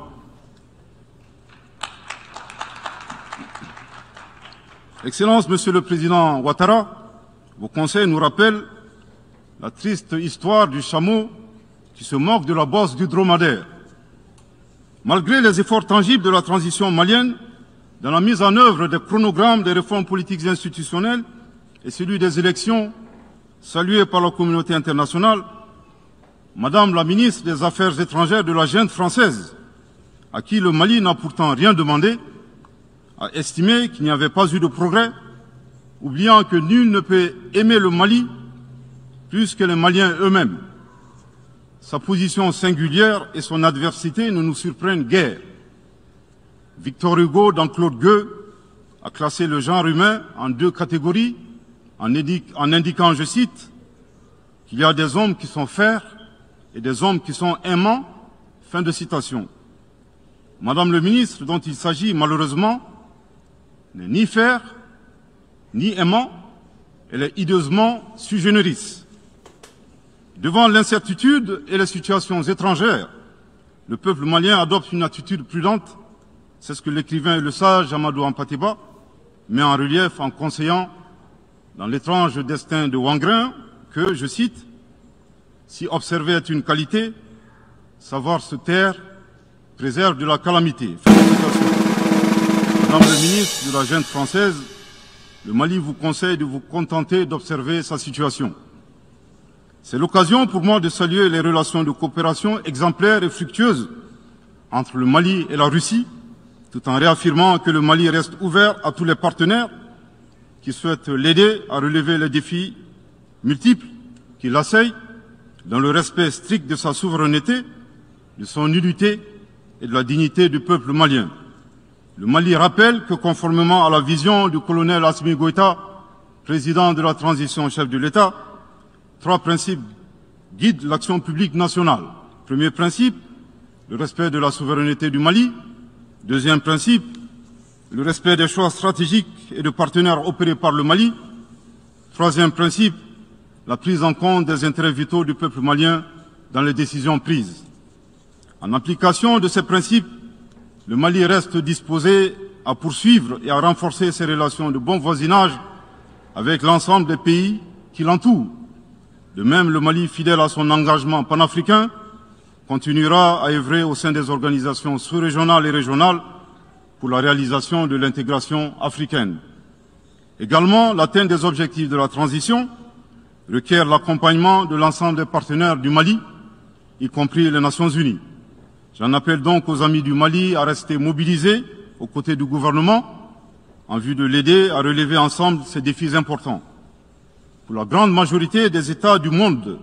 Excellence, Monsieur le Président Ouattara, vos conseils nous rappellent la triste histoire du chameau qui se moque de la bosse du dromadaire. Malgré les efforts tangibles de la transition malienne, dans la mise en œuvre des chronogrammes des réformes politiques et institutionnelles et celui des élections, salué par la communauté internationale, Madame la ministre des Affaires étrangères de la junte française, à qui le Mali n'a pourtant rien demandé, a estimé qu'il n'y avait pas eu de progrès, oubliant que nul ne peut aimer le Mali plus que les Maliens eux-mêmes. Sa position singulière et son adversité ne nous surprennent guère. Victor Hugo, dans Claude Gueux, a classé le genre humain en 2 catégories, en indiquant, je cite, qu'il y a des hommes qui sont fers et des hommes qui sont aimants. Fin de citation. Madame le ministre, dont il s'agit malheureusement, n'est ni fer, ni aimant, elle est hideusement sui generis. Devant l'incertitude et les situations étrangères, le peuple malien adopte une attitude prudente. C'est ce que l'écrivain et le sage Amadou Hampâté-Bâ met en relief en conseillant dans l'étrange destin de Wangrin que, je cite, « Si observer est une qualité, savoir se taire préserve de la calamité. » Madame le ministre de la junte française, le Mali vous conseille de vous contenter d'observer sa situation. C'est l'occasion pour moi de saluer les relations de coopération exemplaires et fructueuses entre le Mali et la Russie, tout en réaffirmant que le Mali reste ouvert à tous les partenaires qui souhaite l'aider à relever les défis multiples qui l'assaillent dans le respect strict de sa souveraineté, de son unité et de la dignité du peuple malien. Le Mali rappelle que conformément à la vision du colonel Assimi Goïta, président de la transition chef de l'État, 3 principes guident l'action publique nationale. Premier principe, le respect de la souveraineté du Mali. Deuxième principe, le respect des choix stratégiques et de partenaires opérés par le Mali. Troisième principe, la prise en compte des intérêts vitaux du peuple malien dans les décisions prises. En application de ces principes, le Mali reste disposé à poursuivre et à renforcer ses relations de bon voisinage avec l'ensemble des pays qui l'entourent. De même, le Mali, fidèle à son engagement panafricain, continuera à œuvrer au sein des organisations sous-régionales et régionales pour la réalisation de l'intégration africaine. Également, l'atteinte des objectifs de la transition requiert l'accompagnement de l'ensemble des partenaires du Mali, y compris les Nations Unies. J'en appelle donc aux amis du Mali à rester mobilisés aux côtés du gouvernement en vue de l'aider à relever ensemble ces défis importants. Pour la grande majorité des États du monde,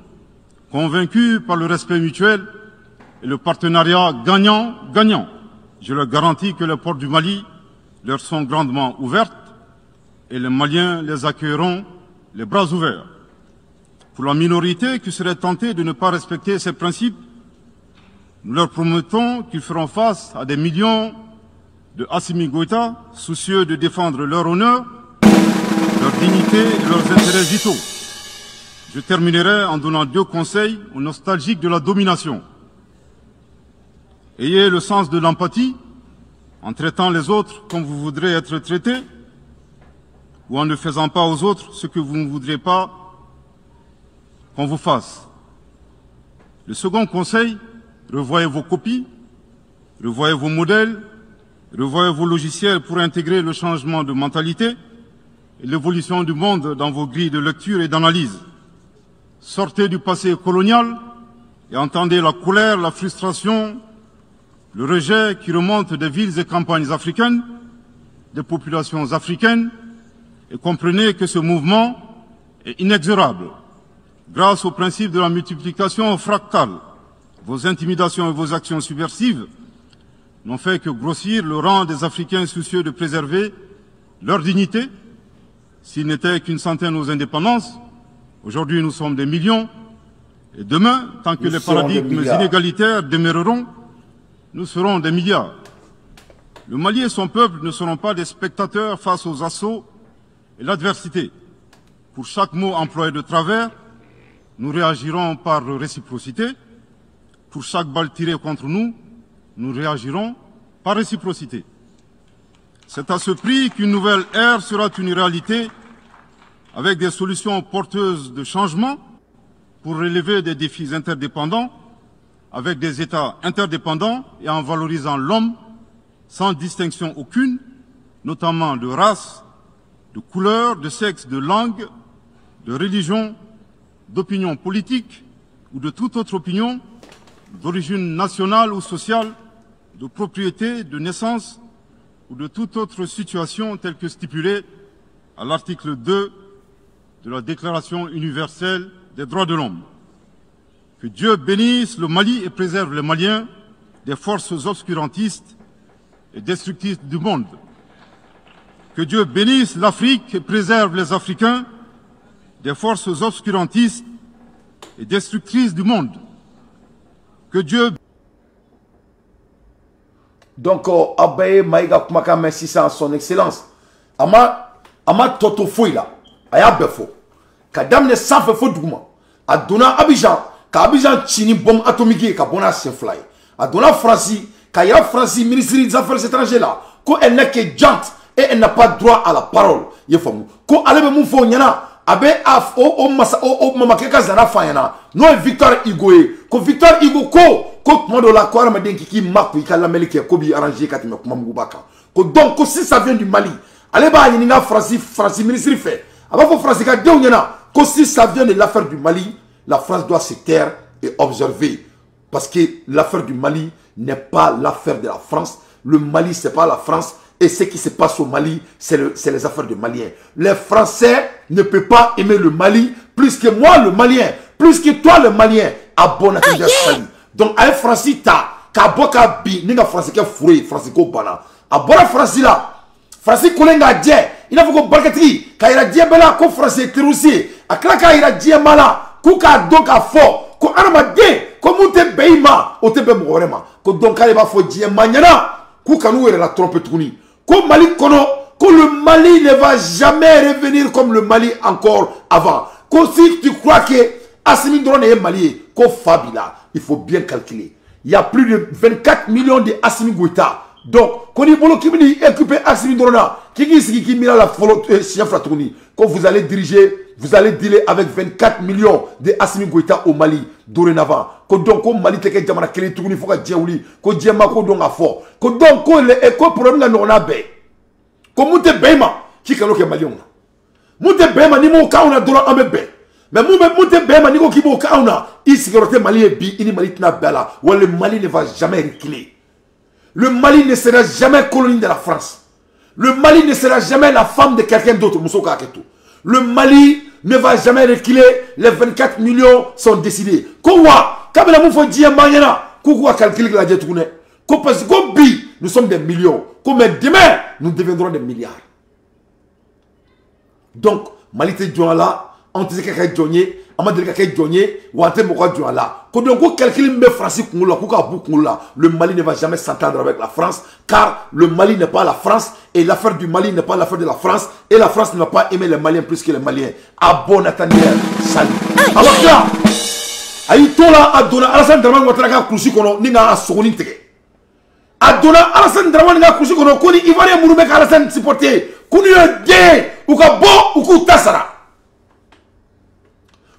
convaincus par le respect mutuel et le partenariat gagnant-gagnant, je leur garantis que les portes du Mali leur sont grandement ouvertes et les Maliens les accueilleront les bras ouverts. Pour la minorité qui serait tentée de ne pas respecter ces principes, nous leur promettons qu'ils feront face à des millions de Assimi Goïta, soucieux de défendre leur honneur, leur dignité et leurs intérêts vitaux. Je terminerai en donnant 2 conseils aux nostalgiques de la domination. Ayez le sens de l'empathie en traitant les autres comme vous voudrez être traités ou en ne faisant pas aux autres ce que vous ne voudrez pas qu'on vous fasse. Le second conseil, revoyez vos copies, revoyez vos modèles, revoyez vos logiciels pour intégrer le changement de mentalité et l'évolution du monde dans vos grilles de lecture et d'analyse. Sortez du passé colonial et entendez la colère, la frustration, le rejet qui remonte des villes et campagnes africaines, des populations africaines, et comprenez que ce mouvement est inexorable. Grâce au principe de la multiplication fractale, vos intimidations et vos actions subversives n'ont fait que grossir le rang des Africains soucieux de préserver leur dignité. S'il n'était qu'une centaine aux indépendances, aujourd'hui nous sommes des millions, et demain, tant que les paradigmes inégalitaires demeureront, nous serons des milliards. Le Mali et son peuple ne seront pas des spectateurs face aux assauts et l'adversité. Pour chaque mot employé de travers, nous réagirons par réciprocité. Pour chaque balle tirée contre nous, nous réagirons par réciprocité. C'est à ce prix qu'une nouvelle ère sera une réalité avec des solutions porteuses de changement pour relever des défis interdépendants, avec des États interdépendants et en valorisant l'homme sans distinction aucune, notamment de race, de couleur, de sexe, de langue, de religion, d'opinion politique ou de toute autre opinion, d'origine nationale ou sociale, de propriété, de naissance ou de toute autre situation telle que stipulée à l'article 2 de la Déclaration universelle des droits de l'homme. Que Dieu bénisse le Mali et préserve les Maliens des forces obscurantistes et destructrices du monde. Que Dieu bénisse l'Afrique et préserve les Africains des forces obscurantistes et destructrices du monde. Que Dieu... Donc, Abaye Maïga Kumaka, merci à son excellence. Ama Toto Fouila, Aya Befo. Kadam ne sanfe fo duguma. Adona Abidjan, ka Abidjan chini bombe atomique ka bona fly. Adona Francie, ka ya Francie ministre des Affaires étrangères là, ko elle n'est que jante et elle n'a pas droit à la parole. Yefamu. Ko alebe mu fo nyana, abe af o masa o mama keka zana fanyana. No Victor Igoe, ko Victor Igo ko modo la ko arama denki ki maku ikala melike ko bi arranger katime kuma mubaka. Ko donc ko si ça vient du Mali, aleba yininga Francie ministre fait. Avant France ka de nyana. Si ça vient de l'affaire du Mali, la France doit se taire et observer. Parce que l'affaire du Mali n'est pas l'affaire de la France. Le Mali, ce n'est pas la France. Et ce qui se passe au Mali, c'est les affaires des Maliens. Les Français ne peuvent pas aimer le Mali plus que moi, le Malien. Plus que toi, le Malien. Abonne donc, avec Francis, Kaboka Bi, Ninga Francis qui fourré, Francis Kobana. Abonne Francis là. Francis Kolenga Dje. Il a fait que Barkati, Kaira Djebela, ko Francis Terousi, Aklaka ira Djemala, Kuka donc à fort, ko Armadé, ko Mouté Beima, Otebe Morema, ko donc Kaliba Fo Djemanyana, Kuka nous la trompe tourni. Ko Mali Kono, que le Mali ne va jamais revenir comme le Mali encore avant. Que si tu crois que Assimi Drone est Mali, que Fabila, il faut bien calculer. Il y a plus de 24 millions de Assimi Goïta. Donc, quand il y a occupé Assimi Drone, qui mira la chef Fratouni, quand vous allez diriger, vous allez dealer avec 24 millions de Assimi Goïta au Mali, dorénavant. Donc, comme Mali teke jamana kele tourni, faut que Djeouli, que Djema ko donc a fort. Que donc, quand problème là, non a bé. Comme Mouté Bema, qui est le Mali. Mouté Bema, ni mo kauna dola amebe. Mais Mouté Bema, ni mo kibo kauna, il sécurité Mali bi, il Mali tna bella. Ou le Mali ne va jamais reculer. Le Mali ne sera jamais colonie de la France. Le Mali ne sera jamais la femme de quelqu'un d'autre. Le Mali ne va jamais reculer. Les 24 millions sont décidés. Quoi? Quand la moufo dit Mayana, Koukoua calcule la dietoune. Nous sommes des millions. Comme demain, nous deviendrons des milliards. Donc, Mali te là, on te dit que Djonye, on m'a dit que Djonye, ou on te dit là. Quand on calcule mes Français, le Mali ne va jamais s'entendre avec la France, car le Mali n'est pas la France, et l'affaire du Mali n'est pas l'affaire de la France, et la France ne va pas aimer les Maliens plus que les Maliens. Ah bon, Nathaniel, salut. Alors là, Aïtola a donné Alassane Dramane Ouattara Kouchi Kono, Ninga a Sogoni Teke. Adona Alassane Dramane nga kushi kono koni Ivoirien Mouroubek Alassane supporter koni de ou ka bo ou ku tasara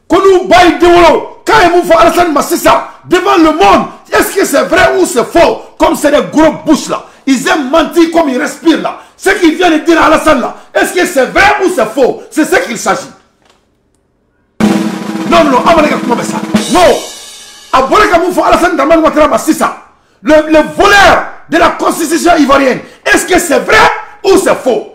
koni bail de wolo quand ils font Alassane Massissa devant le monde, est-ce que c'est vrai ou c'est faux? Comme c'est des gros bouches là, ils aiment mentir comme ils respirent là. Ce qu'ils viennent de dire à Alassane là, est-ce que c'est vrai ou c'est faux? C'est ce qu'il s'agit. Non, Amaleka comment ça? Non, Aboleka Moufo Alassane Dramane Ouattara Massissa, le voleur de la constitution ivoirienne, est-ce que c'est vrai ou c'est faux?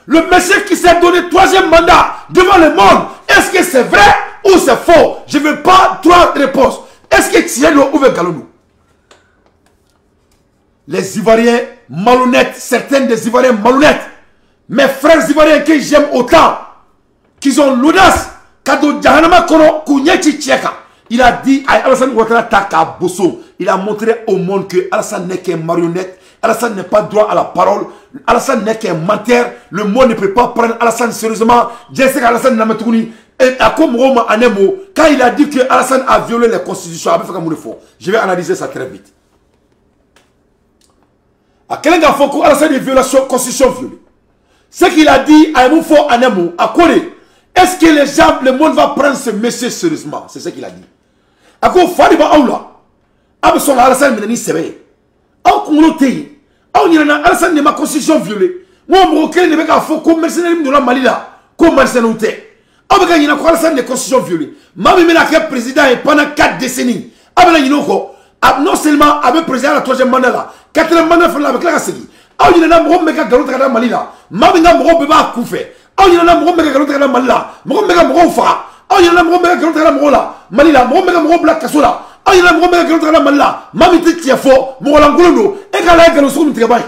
Le monsieur qui s'est donné 3e mandat devant le monde, est-ce que c'est vrai ou c'est faux? Je ne veux pas 3 réponses. Est-ce que Thierry ou Galonou? Les Ivoiriens malhonnêtes, certains des Ivoiriens malhonnêtes, mes frères Ivoiriens que j'aime autant, qu'ils ont l'audace, Kado Djahanama Kono, Kounyechi Tcheka. Il a dit à Alassane Ouattara Taka Bosso, il a montré au monde que Alassane n'est qu'un marionnette, Alassane n'a pas droit à la parole, Alassane n'est qu'un menteur, le monde ne peut pas prendre Alassane sérieusement. Je sais qu'Alassane n'a pas tourné. Et à comme Roma Anemo, quand il a dit que Alassane a violé les constitutions, je vais analyser ça très vite. À quel endroit faut qu'Alassane ait violé la constitution violée? Ce qu'il a dit à Moufo Anemo, à Corée, est-ce que les gens, le monde va prendre ce monsieur sérieusement? C'est ce qu'il a dit. À quoi Fadiba Aoula, Abson Alassane Menani Sebe, Aou Koumoutei, Aou Nirana Alassane n'est ma constitution violée. Moi, mon requin n'est pas faux comme mercenaire de la Malila, comme mercenaire. Abaka Yina Alassane n'est constitution violée. Mami Menaka président pendant 4 décennies. Abana Yinoko, non seulement avec président à la 3e mandat, 4e mandat avec la Kassegi. Aou Yina Meka Galota Malila, Mami Namro Beba Koufé. Aou Yina Meka Galota Malila, Meka Mrofa. Oh, il y a un moment qui est là, Malila, mon mec, mon black Kassola. Oh, il y a un moment qui est là, Malila, Mamite qui est fort, mon langolo, et qu'à la gueule, on se travaille.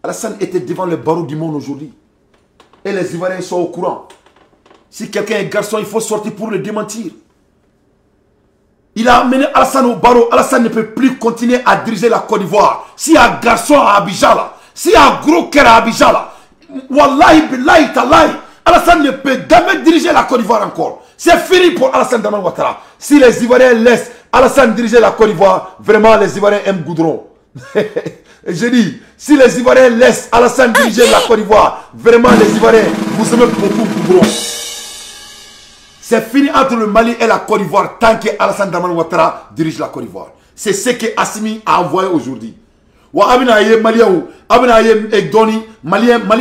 Alassane était devant le barreau du monde aujourd'hui. Et les Ivoiriens sont au courant. Si quelqu'un est garçon, il faut sortir pour le démentir. Il a amené Alassane au barreau. Alassane ne peut plus continuer à diriger la Côte d'Ivoire. S'il y a un garçon à Abidjan, s'il y a un gros cœur à Abidjan, Wallahi, billahi, talahi. Alassane ne peut jamais diriger la Côte d'Ivoire encore. C'est fini pour Alassane Dramane Ouattara. Si les Ivoiriens laissent Alassane diriger la Côte d'Ivoire, vraiment les Ivoiriens aiment Goudron. Je dis, si les Ivoiriens laissent Alassane diriger la Côte d'Ivoire, vraiment les Ivoiriens, vous aimez beaucoup Goudron. C'est fini entre le Mali et la Côte d'Ivoire tant que Alassane Dramane Ouattara dirige la Côte d'Ivoire. C'est ce que Assimi a envoyé aujourd'hui. Mali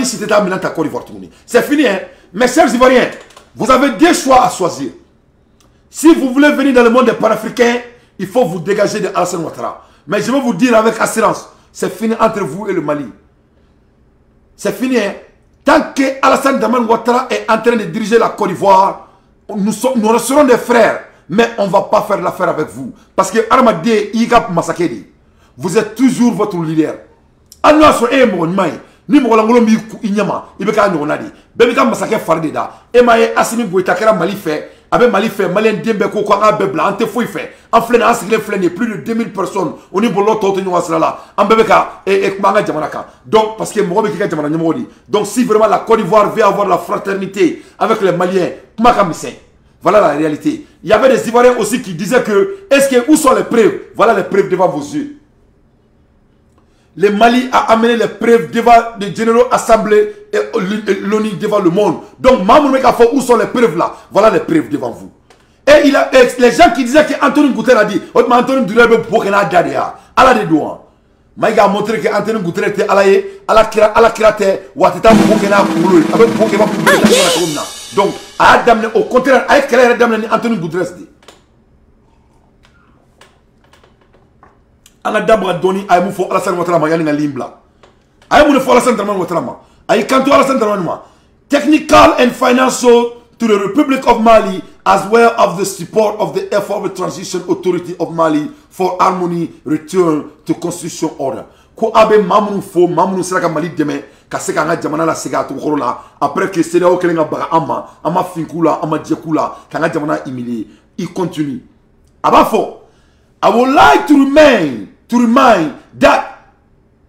c'était à Milan, ta Côte d'Ivoire. C'est fini, hein? Mes chers Ivoiriens, vous avez 2 choix à choisir. Si vous voulez venir dans le monde des panafricains, il faut vous dégager de Alassane Ouattara. Mais je vais vous dire avec assurance, c'est fini entre vous et le Mali. C'est fini. Hein? Tant que Alassane Dramane Ouattara est en train de diriger la Côte d'Ivoire, nous resterons des frères, mais on ne va pas faire l'affaire avec vous. Parce que Armadé, Igap Masakedi, vous êtes toujours votre leader. Annois et Mourmai, ni Mourangolo Inyama, Ibeka Nonadi, Bebika Masake Fardeda, Emae Assimi Bouetakera Mali fait, avec Mali fait, Malien Dembeko Kwanga Bebla, Ante Fouy fait, en flaine, en flaine, plus de 2000 personnes, on est pour l'autre, en Bebeka et Manga Djamanaka. Donc, parce que Mourabeka Djamana Modi. Donc, si vraiment la Côte d'Ivoire veut avoir la fraternité avec les Maliens, voilà la réalité. Il y avait des Ivoiriens aussi qui disaient que, est-ce que, où sont les preuves? Voilà les preuves devant vos yeux. Le Mali a amené les preuves devant les généraux assemblés et l'ONU devant le monde. Donc, Mamour Mekafo, où sont les preuves là? Voilà les preuves devant vous. Et les gens qui disaient qu'Anthony Guterres a dit, Anthony Guterres veut Burkina Dadea, Allah de Douan. Maïga a montré qu'Anthony Guterres était à la kirate, Ouattata Burkina Koulou, avec Burkina Koulou. Donc, au contraire, avec quel Anthony Guterres dit. Ana dabra doni ay mu fo Alassane Ouattara ma yani limbla ay mu fo Alassane Dramane Ouattara ma ay kanto Alassane Dramane ma technical and financial to the Republic of Mali as well as the support of the effort of the Transition Authority of Mali for harmony return to constitution order ko abe mamunu fo mamunu sera Mali deme ka se ka nga jamana la sega to khorola après que c'est là au kelenga baga ama finkula ama djekula ka nga jamana humilié il continue abafo I would like to remind that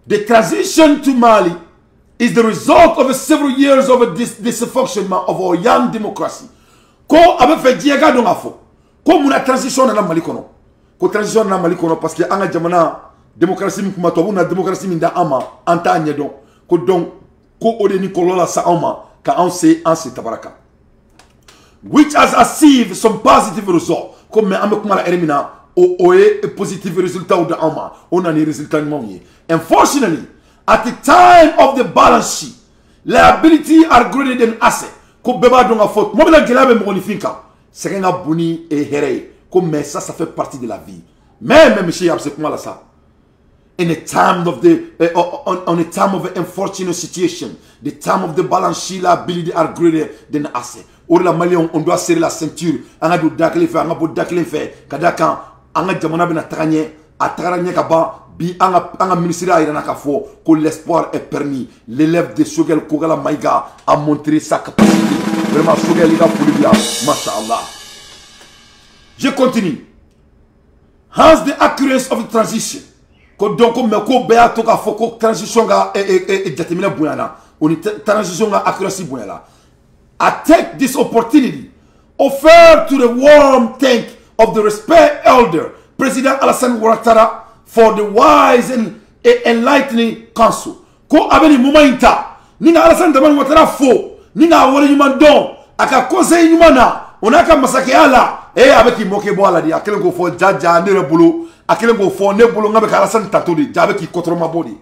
the transition to Mali is the result of several years of a dysfunction of our young democracy. Ko abe fait diega don afo. Ko muna transition na Mali kono. Ko transition na Mali kono parce que anga jamana démocratie mi kuma to na démocratie mi nda ama anta nyedon. Ko donc ko ode ni kolola sa ama ka on se tabaraka. Which has achieved some positive results. Comme ame kuma la elimina oye positive résultat ou de ama on a les résultats de unfortunately at the time of the balance sheet liability are greater than asset ko beba donga faute mo bela gelabe mo ni finka c'est nga boni et here comme mais ça fait partie de la vie même monsieur abse comment là ça in a time of the on a time of an unfortunate situation the time of the balance sheet liability are greater than asset or la Malion on doit serrer la ceinture anga do dakle fait anga bo dakle fait kadaka anga jamana bena tagagne a tagagne kaba bi anga ministère a irana ka fo que l'espoir est permis l'élève de Sogel Kogala Maïga a montré sa capacité vraiment Sogel il a pour lui machallah. Je continue. Hence the accuracy of the transition ko donc me ko beya to ka fo ko transition ga e determiner boyana on transition ga accuracy boyala. I take this opportunity offer to the warm thank of the respect elder President Alassane Ouattara for the wise and enlightening counsel. Ko abeni mumainta ninga Alassane Dramane Ouattara fo ninga wole nyuma don aka conseil nyuma na onaka masake ala avec moke bo ala di akelen go fo jaja ne rebulu akelen go fo ne bulu ngabe ka Alassane tatodi jabe ki kotroma bodi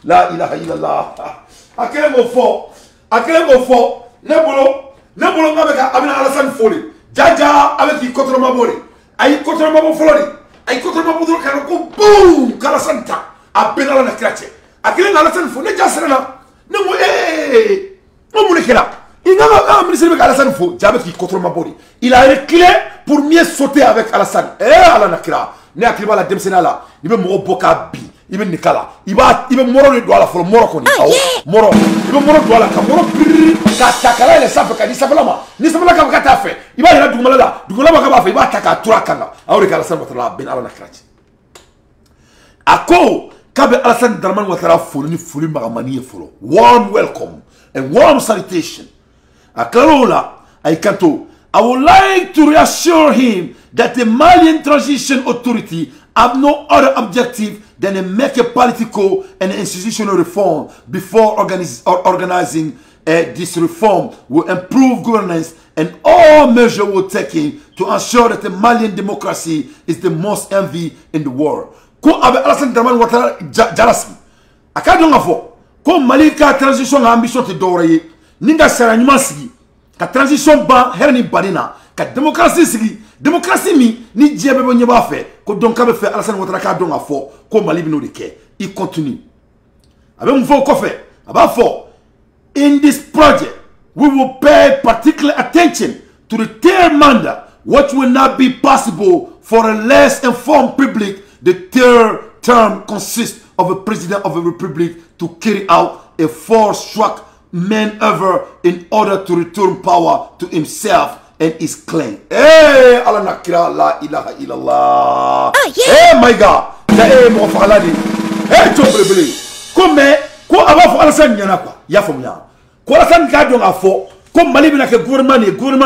la ilaha illallah akelen go fo ne bulu ngabe ka abena Alassane foli jaja avec qui contre ma bori ay contre ma flori ay contre ma boudou kan ko boum kala santa a benala na krache akile na Alassane fo ne jasrena ne mo mo kela inga ministre be Alassane fo jabe qui contre ma bori il a reculé pour mieux sauter avec Alassane ala na kra ne akile bala demsena la ni be mo boka bi ibe nikala ibe moro ni doala fo moro ko ni moro ibe moro doala ka moro ka takala le safa ka ni sabala ma ni sabala ka ka ta fe iba ira dugumala ka ba fe iba taka tura kanga awre ka Alassane Ouattara ben ala na krachi ako ka be Alassane Dramane Ouattara fulu ni fulu magamani fulu warm welcome and warm salutation akalola ay kanto I would like to reassure him that the Malian Transition Authority have no other objective than to make a political and institutional reform before organizing this reform will improve governance and all measures were taken to ensure that the Malian democracy is the most envied in the world. Ko abe Alassane Dramane Ouattara jarasi akadonga fo ko Mali ka transition ambition te doraye ninga saranyuma sigi ka transition ba herni badina ka démocratie sigi démocratie mi ni djebe bo nyeba fe ko donc ka be fait Alassane Ouattara ka donc a fo ko Mali bino de ke il continue avec mon fo ko fait aba fo in this project we will pay particular attention to the third mandate which will not be possible for a less informed public. The third term consists of a president of a republic to carry out a force-struck maneuver in order to return power to himself and his claim. Hey, Allah nakira la ilaha illallah. Hey, my God. Hey, mon frère hey, chobrebele. Comme ko aba fo Alassane nyana quoi. Ya fo nya. Ko Alassane ka don afo. Comme Mali bina ke gouvernement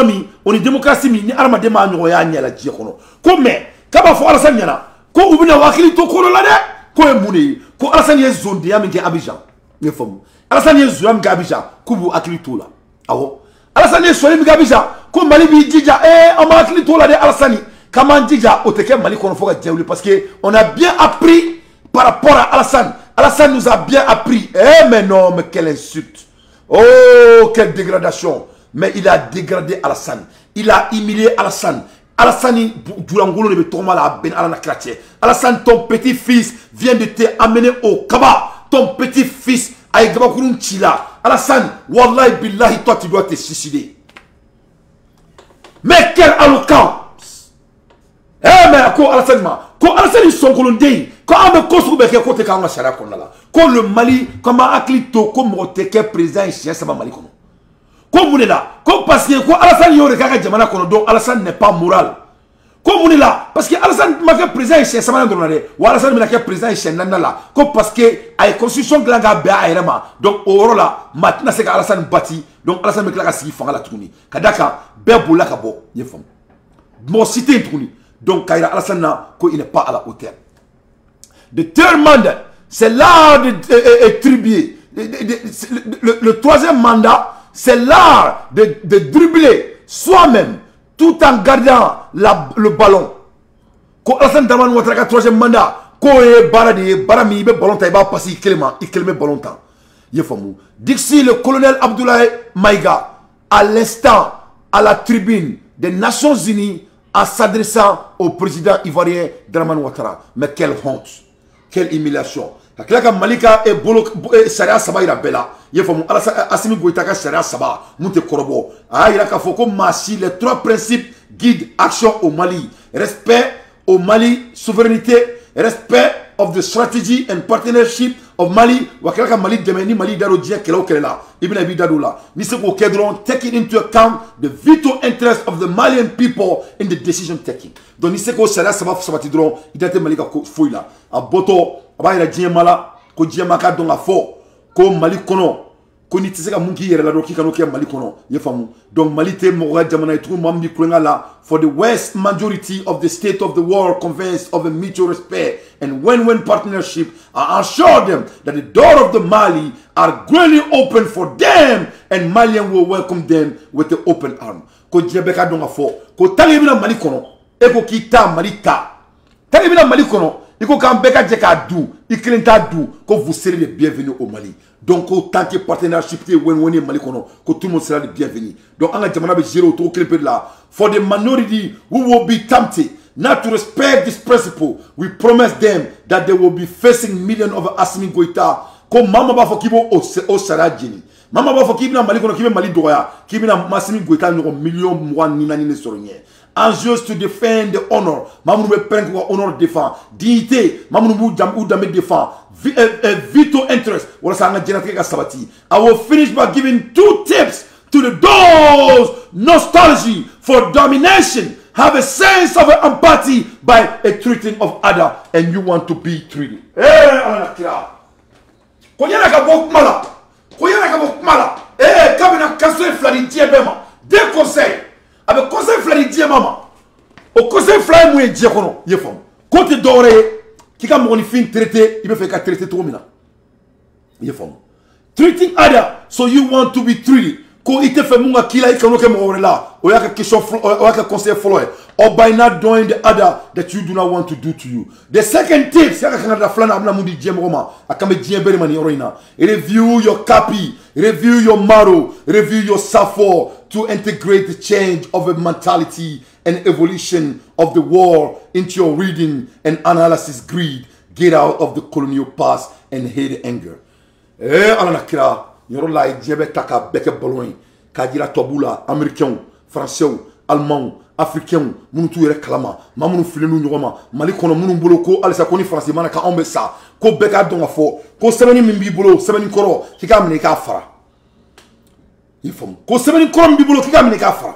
mi on démocratie mi ni arma de ma nyo ya nyala ji kono. Comme kaba fo Alassane nyana. Ko ubina wakili to ko la de. Ko e muni. Ko Alassane ye zone de ya mi ke Abidjan. Ne fo. Alassane ye zone mi ke Abidjan. Ko bu akili to la. Awo. Alassane ye so mi ke Abidjan. Ko Mali bi dija on akili to la de Alassane. Comment dija o te ke Mali kono fo ga djewli parce que on a bien appris par rapport à Alassane. Alassane nous a bien appris. Eh mais non, mais quelle insulte. Oh, quelle dégradation. Mais il a dégradé Alassane. Il a humilié Alassane. Alassane, Doulangolo ne tombe la ben Alana Kratie. Alassane, ton petit-fils vient de te amener au Kaba. Ton petit-fils a Gabakurun Chila. Alassane, Wallahi Billahi, toi tu dois te suicider. Mais quelle alloquence. Eh mais quoi Alassane ma. Quand Alassane ils sont colondés. Quand on me construit quelque côté quand on a chara qu'on a là. Quand le Mali, comme un aclito, comme on était président ici, ça va Mali comme. Comme on est là, comme parce que quoi Alassane y aurait qu'à Djamana qu'on donc Alassane n'est pas moral. Comme on est là, parce que Alassane m'a fait président ici, ça va dans l'année. Ou Alassane m'a fait président ici, nana là. Comme parce que à la constitution de la Gabia aérema. Donc au là, maintenant c'est qu'Alassane bâti. Donc Alassane me claque si fanga la tourni. Kadaka, Berboula Kabo, y est femme. Mon cité est tourni. Donc Kaira Alassane na, il n'est pas à la hauteur. The third mandat, c'est l'art de tribuer. Le troisième mandat, c'est l'art de dribbler soi-même tout en gardant le ballon. Quand Alassane Dramane Ouattara troisième mandat, quand il barami, il ballon il va passer il ballon temps. Il faut mou. D'ici le colonel Abdoulaye Maïga, à l'instant, à la tribune des Nations Unies, en s'adressant au président ivoirien Dramane Ouattara. Mais quelle honte! Quelle humiliation. Quand Malika et Sharia Saba ira bela. Il faut Assimi Goïta ka Sharia Saba. Moute Korobo. Ah, il a qu'à faut comme Massi les trois principes guident action au Mali. Respect au Mali, souveraineté, respect of the strategy and partnership of Mali. Wakela Mali demeni Mali daro dia kelo kelela. Ibn Abi Dadoula. Niseko Kedron taking into account the vital interest of the Malian people in the decision taking. Donc Niseko Sharia Saba Sabatidron. Il a été Malika Fouila. A Boto. Aba ira diɲɛ mala ko diɲɛ ma ka dɔn ka fɔ ko Mali kɔnɔ ko ni tɛ se ka mun k'i yɛrɛ la dɔrɔn k'i ka n'o kɛ Mali kɔnɔ i ye faamu donc Mali tɛ mɔgɔ ka jamana ye tugun maa min bɛ kulonkɛ la for the vast majority of the state of the world convenes of a mutual respect and win-win partnership. I assure them that the door of the Mali are greatly open for them and Malians will welcome them with the open arm. Ko diɲɛ bɛɛ ka dɔn ka fɔ ko tant que i bɛna Mali kɔnɔ e ko k'i ta Mali ta tant que i bɛna Mali kɔnɔ il faut qu'un bec à Djekadou, il crée un dou, que vous serez les bienvenus au Mali. Donc, autant que partenariat, Mali, que tout le monde sera les bienvenus. Donc, on a demandé de gérer autour de là. For the minority who will be tempted not to respect this principle, we promise them that they will be facing millions of Assimi Goïta. Comme Maman Bafokibo au Saradjini. Maman Bafokibo Mali, qui est Mali Doya, qui est Assimi Goïta, nous avons millions de mois ni sur rien. Anxious to defend the honor. Mamoun be prendre quoi honor défend. Dignité. Mamoun ou dame défend. Vital interest. Voilà ça nga jenatre ka sabati. I will finish by giving two tips to the those nostalgia for domination. Have a sense of empathy by a treating of other and you want to be treated. Anakira. Konyana ka bok mala. Konyana ka bok mala. Kabina kaso flani diabema. Deux conseils. Avec conseil flani die mama au conseil flani mouye die kono ye fam côté doré qui ka mo ni fin traité il be fait ka traité to mina ye fam treating other so you want to be treated ko ite fait munga kila ikano ke mo la o ya ka question o ya ka conseil follow or by not doing the other that you do not want to do to you. The second tip ya ka kana flani amna mudi die mama akame die bere mani oroina review your copy, review your motto, review your safor to integrate the change of a mentality and evolution of the world into your reading and analysis greed. Get out of the colonial past and hate anger. Ala na kira yoro la jebe taka beke baloin ka jira tobula américain français allemand africain munu tu yere kalama mamunu filenu nyogoma mali kono munu bolo ko alisa ko ni français mana ka ombe sa ko beka donga fo ko semeni min bi bolo semeni koro kika mine ka fara ifom ko semeni koro bi bolo kika mine ka fara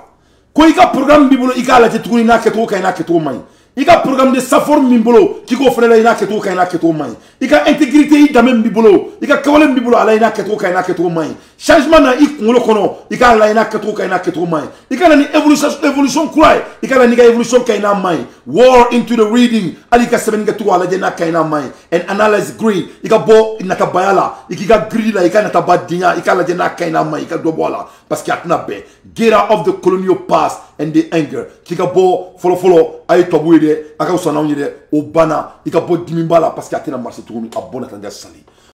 ko ika programme bi bolo ika la tetuni na keto kay na keto mai ika programme de safor min bolo kiko fele na keto kay na keto mai ika intégrité i damem bi bolo ika kawale bi bolo ala na keto kay na keto mai changement na ik ngolo kono ika la na keto kay na keto mai ika na ni evolution quoi ika na ni ga evolution kay na mai war into the reading alika seven ga to ala je na kay na mai and analyze greed ika bo na ka bayala ika greed la ika na tabadinya ika la je na kay na mai ika do bola parce que atna be get out of the colonial past and the anger kika bo follow ay tobuide aka usana nyide obana ika bo dimimbala parce que atena marché tugumi abona tanda sali